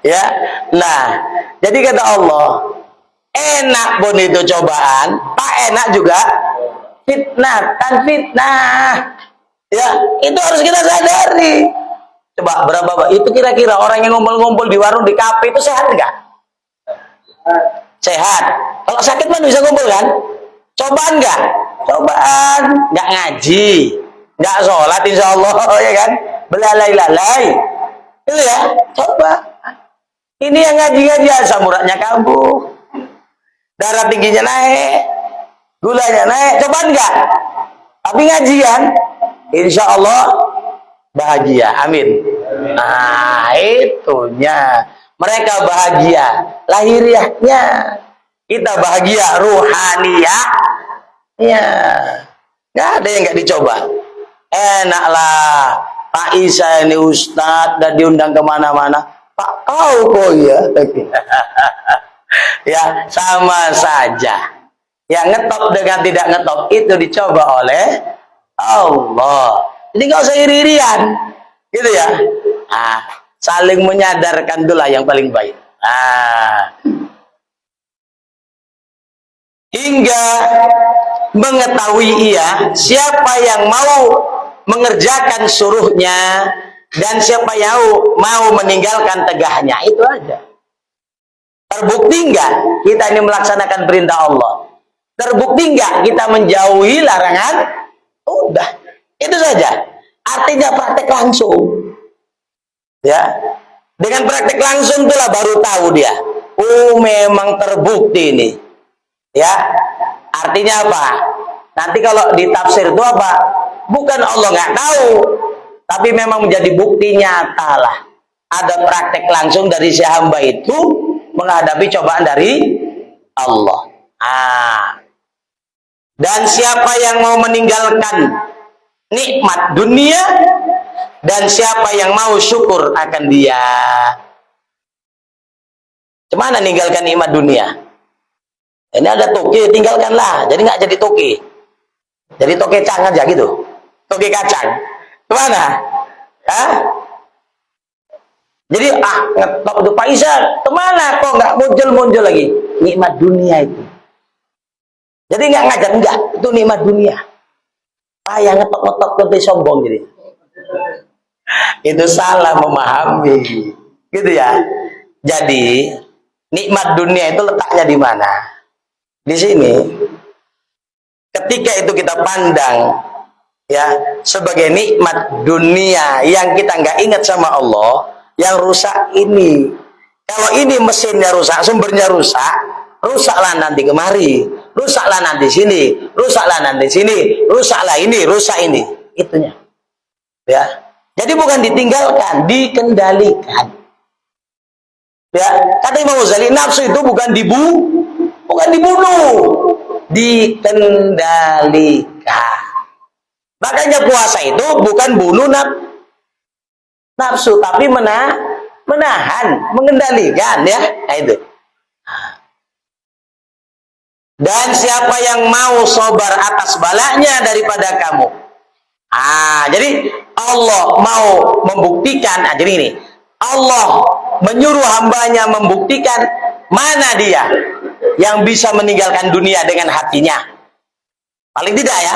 Ya, nah, jadi kata Allah, enak pun itu cobaan, tak enak juga fitnah, ya, itu harus kita sadari. Coba berapa itu kira-kira orang yang ngumpul-ngumpul di warung, di kafe itu sehat nggak? Sehat. Kalau sakit kan bisa ngumpul kan? Cobaan nggak? Cobaan, nggak ngaji, nggak sholat, insya Allah, ya kan? Belalai-lalai, itu ya, coba. Ini yang ngaji-ngaji asam uratnya kambuh, darah tingginya naik, gulanya naik, coba enggak? Tapi ngaji kan, insya Allah bahagia, amin. Nah itunya, mereka bahagia lahiriahnya, kita bahagia ruhaniyah, ya, nggak ada yang nggak dicoba. Enaklah Pak Isa ini Ustadz dan diundang kemana-mana. Pak kau kok ya, ya sama saja. Yang ngetop dengan tidak ngetop itu dicoba oleh Allah. Jadi nggak usah iri-irian, gitu ya. Saling menyadarkan itulah yang paling baik. Hingga mengetahui ia siapa yang mau mengerjakan suruhnya dan siapa yang mau meninggalkan tegahnya, itu aja. Terbukti enggak kita ini melaksanakan perintah Allah? Terbukti enggak kita menjauhi larangan? Udah, itu saja. Artinya praktek langsung. Ya, dengan praktek langsung itulah baru tahu dia. Oh, memang terbukti ini. Ya, artinya apa? Nanti kalau ditafsir itu apa? Bukan Allah nggak tahu, tapi memang menjadi bukti nyata lah. Ada praktek langsung dari si hamba itu menghadapi cobaan dari Allah. Dan siapa yang mau meninggalkan nikmat dunia dan siapa yang mau syukur akan dia. Gimana ninggalkan nikmat dunia? Ini ada toke, tinggalkanlah. Jadi nggak jadi toke. Jadi toke kacang aja gitu. Toke kacang. Kemana? Jadi ngetop itu Pak Isa, kemana kok nggak muncul lagi? Nikmat dunia itu. Jadi nggak ngajar, enggak, itu nikmat dunia. Yang ngetop lebih sombong jadi. Itu salah memahami, gitu ya. Jadi nikmat dunia itu letaknya di mana? Di sini. Ketika itu kita pandang ya sebagai nikmat dunia yang kita nggak ingat sama Allah, yang rusak ini. Kalau ini mesinnya rusak, sumbernya rusak, rusaklah nanti kemari, rusaklah nanti sini, rusaklah nanti sini, rusaklah ini, rusak ini, itunya. Ya, jadi bukan ditinggalkan, dikendalikan. Ya, kata Imam Ghazali, nafsu itu bukan dibunuh, dikendalikan. Makanya puasa itu bukan bunuh nafsu, tapi menahan, mengendalikan, ya. Nah, itu. Dan siapa yang mau sabar atas balanya daripada kamu. Jadi Allah mau membuktikan, jadi ini, Allah menyuruh hambanya membuktikan mana dia yang bisa meninggalkan dunia dengan hatinya. Paling tidak ya,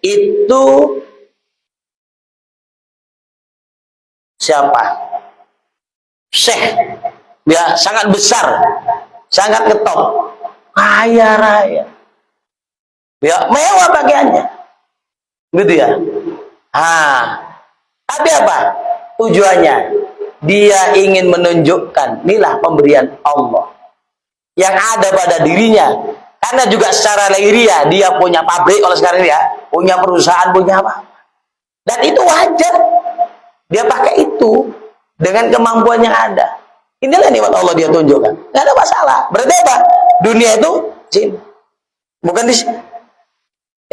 itu siapa? Syekh, ya sangat besar, sangat ngetop, kaya raya, ya mewah pakaiannya, gitu ya. Tapi apa tujuannya? Dia ingin menunjukkan inilah pemberian Allah yang ada pada dirinya, karena juga secara lahiriah dia punya pabrik kalau sekarang ya, punya perusahaan, punya apa, dan itu wajar dia pakai itu dengan kemampuan yang ada. Inilah nikmat Allah dia tunjukkan, nggak ada masalah. Berarti apa? Dunia itu jin, bukan di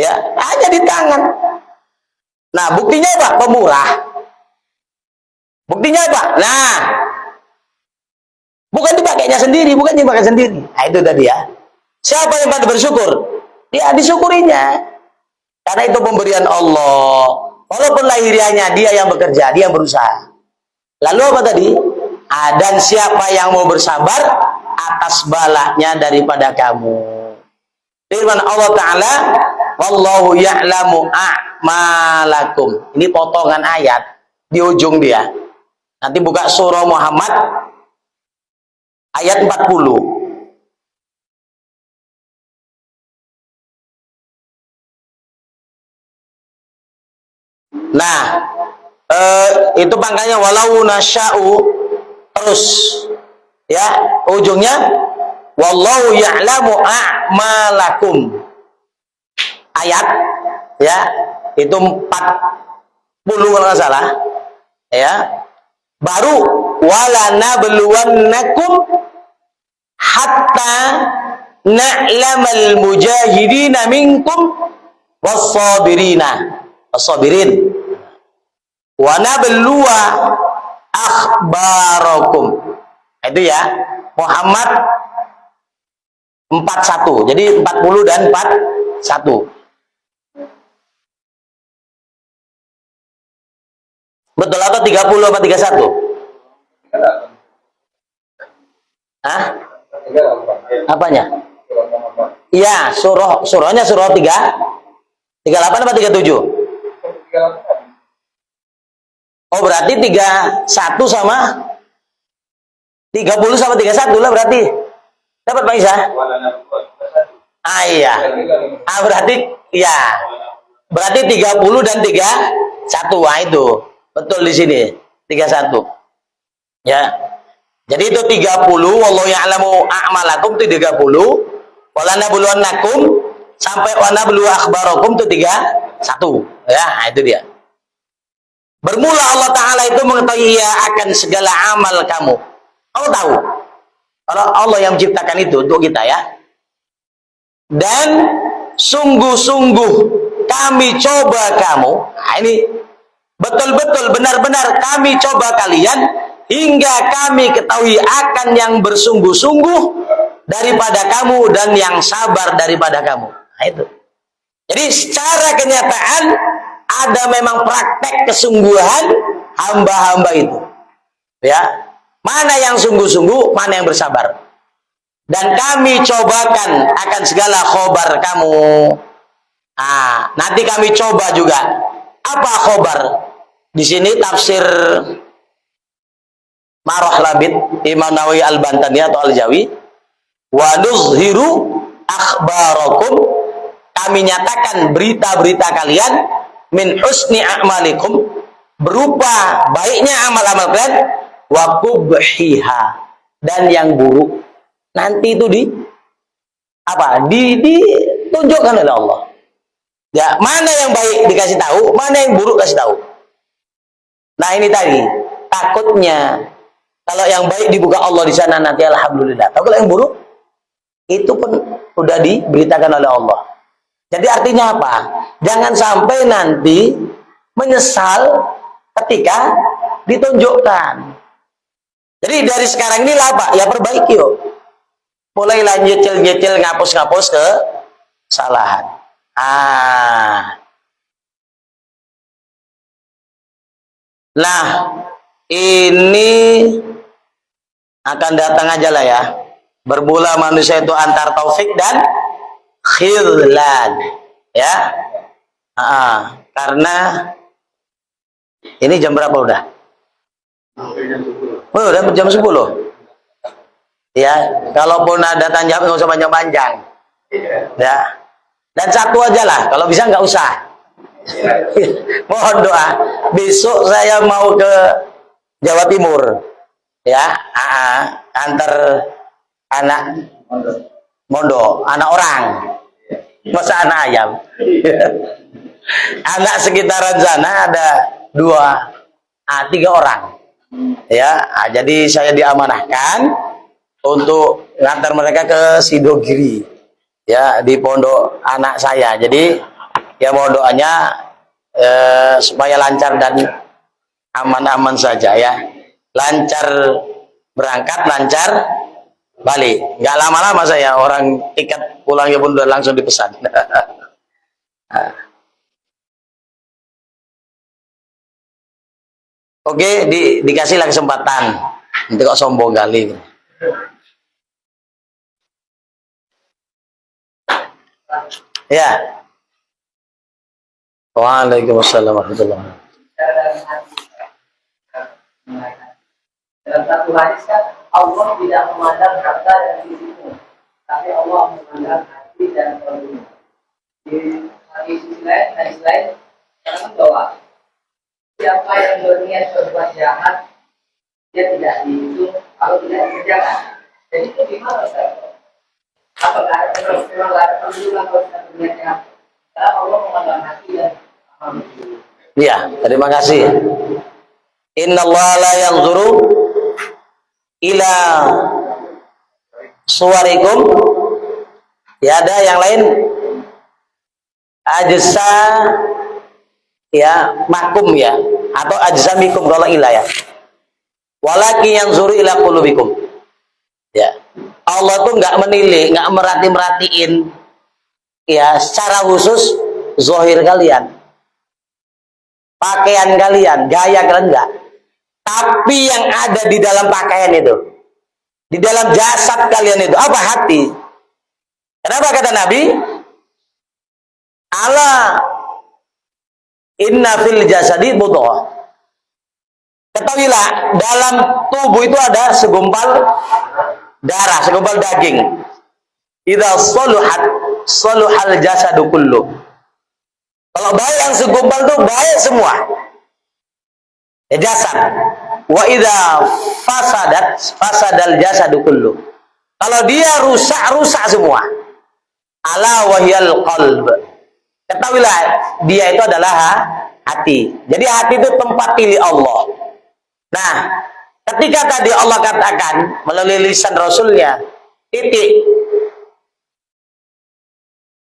ya, hanya di tangan. Nah, buktinya apa? Pemurah. Buktinya apa? Nah, bukan dipakainya sendiri, bukan dipakai sendiri. Nah, itu tadi ya. Siapa yang pada bersyukur? Dia disyukurinya. Karena itu pemberian Allah. Walaupun lahiriahnya dia yang bekerja, dia yang berusaha. Lalu apa tadi? Dan siapa yang mau bersabar atas balanya daripada kamu. Firman Allah Ta'ala, wallahu ya'lamu a'malakum. Ini potongan ayat di ujung dia. Nanti buka surah Muhammad ayat 40. Nah, itu pangkalnya walau nasya'u, terus ya ujungnya wallahu ya'lamu a'malakum. Ayat ya, itu 40 kalau nggak salah ya. Baru wala nabluwannakum hatta na'lamal mujahidina minkum was-sabirin wa nabluwa akhbarakum. Itu ya Muhammad 41. Jadi 40 dan 41. Betul atau 30 apa 31? Hah? Apanya? Iya, surahnya surah 38 apa 37? Oh, berarti 31 sama 30 sama 31 lah berarti. Dapat Pak Isa? Iya. Berarti ya. Berarti 30 dan 31. Itu. Betul di sini 31 ya. Jadi itu 30 wallahu ya'lamu a'malakum itu 30, wala nabluwannakum sampai wa nablu akhbarakum itu 31 ya. Nah, itu dia. Bermula Allah Ta'ala itu mengetahui ia akan segala amal kamu. Allah tahu kalau Allah yang menciptakan itu untuk kita ya. Dan sungguh-sungguh kami coba kamu. Nah, ini betul-betul benar-benar kami coba kalian hingga kami ketahui akan yang bersungguh-sungguh daripada kamu dan yang sabar daripada kamu. Nah, itu. Jadi secara kenyataan ada memang praktek kesungguhan hamba-hamba itu. Ya. Mana yang sungguh-sungguh, mana yang bersabar. Dan kami cobakan akan segala khobar kamu. Nah, nanti kami coba juga. Apa khobar? Di sini tafsir Marah Labid Imam Nawawi Al-Bantani atau Al-Jawi, wa nuzhiru akhbarakum, kami nyatakan berita-berita kalian, min husni a'malikum, berupa baiknya amal-amal kalian, wa qubhiha, dan yang buruk nanti itu ditunjukkan oleh Allah. Ya, mana yang baik dikasih tahu, mana yang buruk kasih tahu. Nah, ini tadi takutnya kalau yang baik dibuka Allah di sana nanti alhamdulillah. Tapi kalau yang buruk itu pun sudah diberitakan oleh Allah. Jadi artinya apa? Jangan sampai nanti menyesal ketika ditunjukkan. Jadi dari sekarang ini lah Pak, ya perbaiki yuk. Mulailah nyicil-nyicil, ngapus-ngapus kesalahan. Nah, ini akan datang aja lah ya. Bermula manusia itu antar taufik dan khidlan, ya. Karena ini jam berapa udah? Oh, udah jam 10. Ya, kalaupun ada tanya nggak usah panjang-panjang. Ya. Dan satu aja lah, kalau bisa nggak usah. Mohon doa. Besok saya mau ke Jawa Timur. Ya, antar anak mondok, anak orang. Masa anak ayam. Anak sekitaran sana ada 3 orang. Ya, jadi saya diamanahkan untuk ngantar mereka ke Sidogiri. Ya, di pondok anak saya. Jadi ya mohon doanya supaya lancar dan aman-aman saja ya. Lancar berangkat, lancar balik. Nggak lama-lama saya, orang tiket pulangnya pun udah langsung dipesan. Oke, dikasihlah kesempatan. Nanti kok sombong kali. Ya. Waalaikumsalam warahmatullahi wabarakatuh. Dalam satu hadis kan Allah tidak memandang harta dan fisikmu, tapi Allah memandang hati dan kalbumu. Di hadis lain, jangan bahwa siapa yang berniat berbuat jahat, dia tidak dihitung kalau tidak dikerjakan. Jadi itu gimana Ustaz? Apakah ada perlulah kalau kita berniat jahat? Karena Allah memandang hati dan kalbu. Iya, terima kasih. Innallaha la yanzuru ila suwarikum. Ya, ada yang lain ajsa ya makum ya, atau ajsamikum kalau ila ya. Walakin yanzuru ila qulubikum. Ya. Allah tuh nggak menilai, nggak merhatiin ya secara khusus zahir kalian, pakaian kalian, gaya kalian enggak. Tapi yang ada di dalam pakaian itu, di dalam jasad kalian itu, apa? Hati. Kenapa kata Nabi? Ala inna fil jasadi mudghah. Ketahuilah, dalam tubuh itu ada segumpal darah, segumpal daging. Idza saluhat saluhal jasadu kullu. Kalau baik yang segumpal itu baik semua. Ya, jasad. Wa idza fasadal jasadu kullu. Kalau dia rusak semua. Ala wahyal qalb. Ketahuilah, dia itu adalah hati. Jadi hati itu tempat pilih Allah. Nah, ketika tadi Allah katakan melalui lisan Rasulnya, titik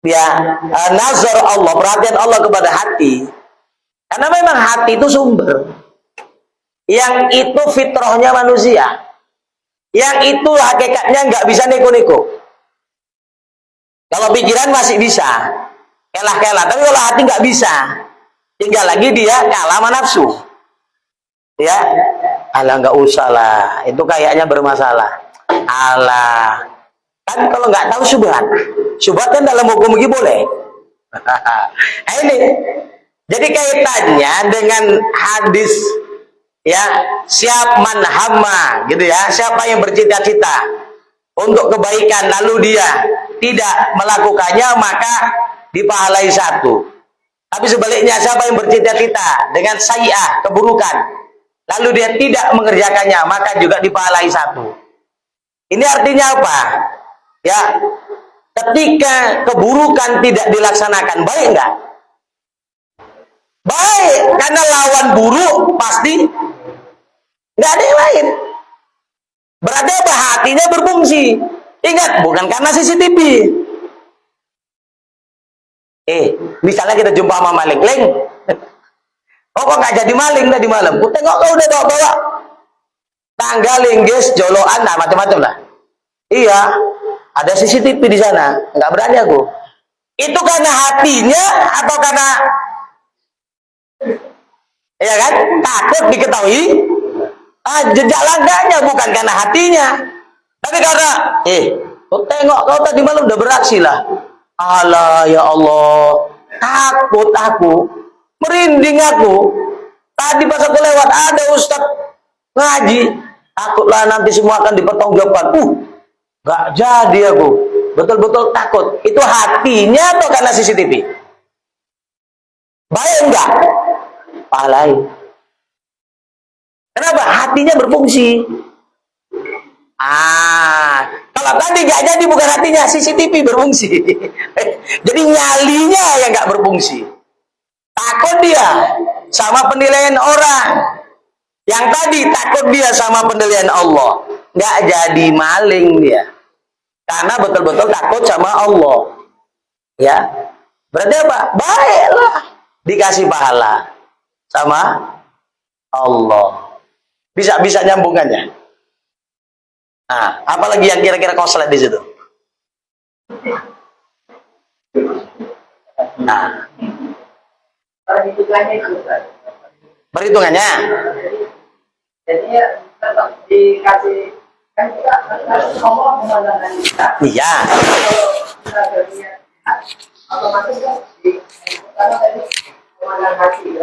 ya, nazar Allah, perhatian Allah kepada hati. Karena memang hati itu sumber. Yang itu fitrahnya manusia. Yang itu hakikatnya nggak bisa neko-neko. Kalau pikiran masih bisa, kelah-kelah. Tapi kalau hati nggak bisa. Tinggal lagi dia kalah sama nafsu. Ya, alah nggak usah lah. Itu kayaknya bermasalah. Alah, kan kalau nggak tahu syubhat. Syubhat kan dalam hukum begini boleh. Ini, jadi kaitannya dengan hadis. Ya, siap man hamma gitu ya, siapa yang bercita-cita untuk kebaikan lalu dia tidak melakukannya maka dipahalai 1. Tapi sebaliknya, siapa yang bercita-cita dengan sayyi'ah, keburukan, lalu dia tidak mengerjakannya maka juga dipahalai 1. Ini artinya apa? Ya, ketika keburukan tidak dilaksanakan, baik enggak? Baik, karena lawan buruk pasti nggak ada yang lain. Berarti apa? Hatinya berfungsi. Ingat, bukan karena CCTV. Misalnya kita jumpa sama maling, Leng. Oh, kok nggak jadi maling tadi malam? Ku tengok kau udah bawa tangga, linggis, joloan, nah macam-macam lah. Iya, ada CCTV di sana. Nggak berani aku. Itu karena hatinya atau karena Ya kan? Takut diketahui jejak langkahnya, bukan karena hatinya. Tapi karena, tengok kau tadi malam udah beraksi lah. Alah ya Allah, takut aku, merinding aku. Tadi pas aku lewat ada ustaz ngaji, takutlah nanti semua akan dipertanggungjawabkan. Gak jadi aku, betul-betul takut. Itu hatinya atau karena CCTV? Baik enggak? Pahalai. Kenapa? Hatinya berfungsi. Kalau tadi gak jadi bukan hatinya, CCTV berfungsi. Jadi nyalinya yang gak berfungsi. Takut dia sama penilaian orang. Yang tadi takut dia sama penilaian Allah. Gak jadi maling dia. Karena betul-betul takut sama Allah. Ya. Berarti apa? Baiklah. Dikasih pahala sama Allah. Bisa nyambungannya. Apalagi yang kira-kira kau selesai di situ? Perhitungannya itu, Perhitungannya? Jadi tetap dikasih, kan kita Allah memandangkan kita. Iya. Kita berniat otomatis kan karena tadi memandang hati,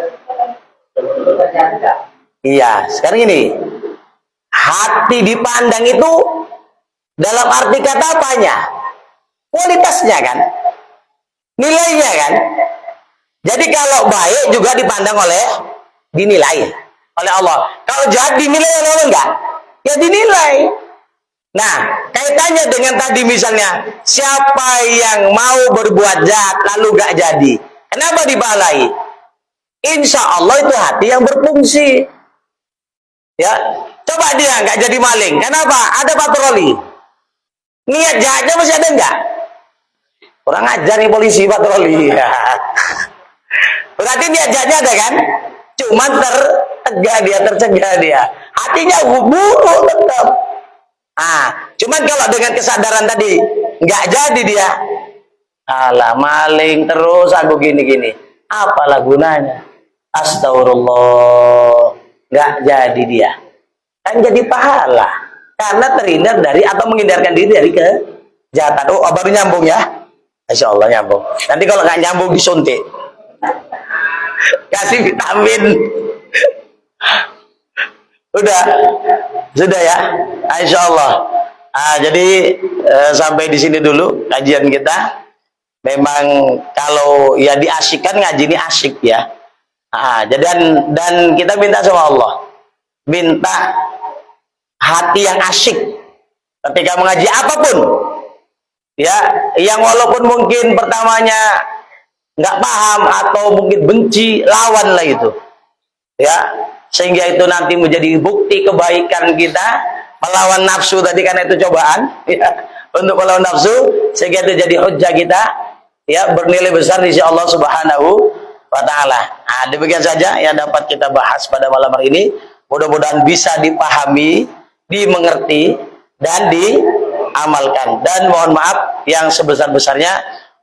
terjadi. Iya. Sekarang ini hati dipandang itu dalam arti kata apanya? Kualitasnya kan? Nilainya kan? Jadi kalau baik juga dipandang dinilai oleh Allah. Kalau jahat dinilai oleh Allah enggak? Ya dinilai. Nah, kaitannya dengan tadi misalnya, siapa yang mau berbuat jahat lalu gak jadi? Kenapa dibalai? Insya Allah itu hati yang berfungsi. Ya, coba dia nggak jadi maling. Kenapa? Ada patroli. Niat jahatnya masih ada nggak? Kurang ajar nih polisi patroli. Berarti niat jahatnya ada kan? Cuman tercegah dia. Hatinya buruk tetap. Cuman kalau dengan kesadaran tadi nggak jadi dia. Alah maling terus aku gini-gini. Apalah gunanya? Astagfirullah. Nggak jadi dia. Kan jadi pahala. Karena terhindar dari atau menghindarkan diri dari kejahatan. Baru nyambung ya. Insya Allah nyambung. Nanti kalau nggak nyambung disuntik. Kasih vitamin. Sudah ya. Insya Allah. Jadi sampai di sini dulu kajian kita. Memang kalau ya diasyikkan ngaji ini asyik ya. Dan kita minta sama Allah, minta hati yang asyik ketika mengaji apapun, ya, yang walaupun mungkin pertamanya nggak paham atau mungkin benci, lawanlah itu, ya, sehingga itu nanti menjadi bukti kebaikan kita melawan nafsu tadi, karena itu cobaan, ya, untuk melawan nafsu, sehingga itu jadi hujjah kita, ya, bernilai besar di sisi Allah Subhanahu wa ta'ala. Demikian saja yang dapat kita bahas pada malam hari ini. Mudah-mudahan bisa dipahami, dimengerti, dan diamalkan. Dan mohon maaf yang sebesar-besarnya,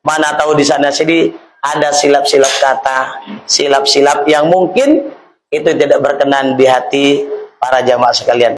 mana tahu di sana sini ada silap-silap kata, silap-silap yang mungkin itu tidak berkenan di hati para jamaah sekalian.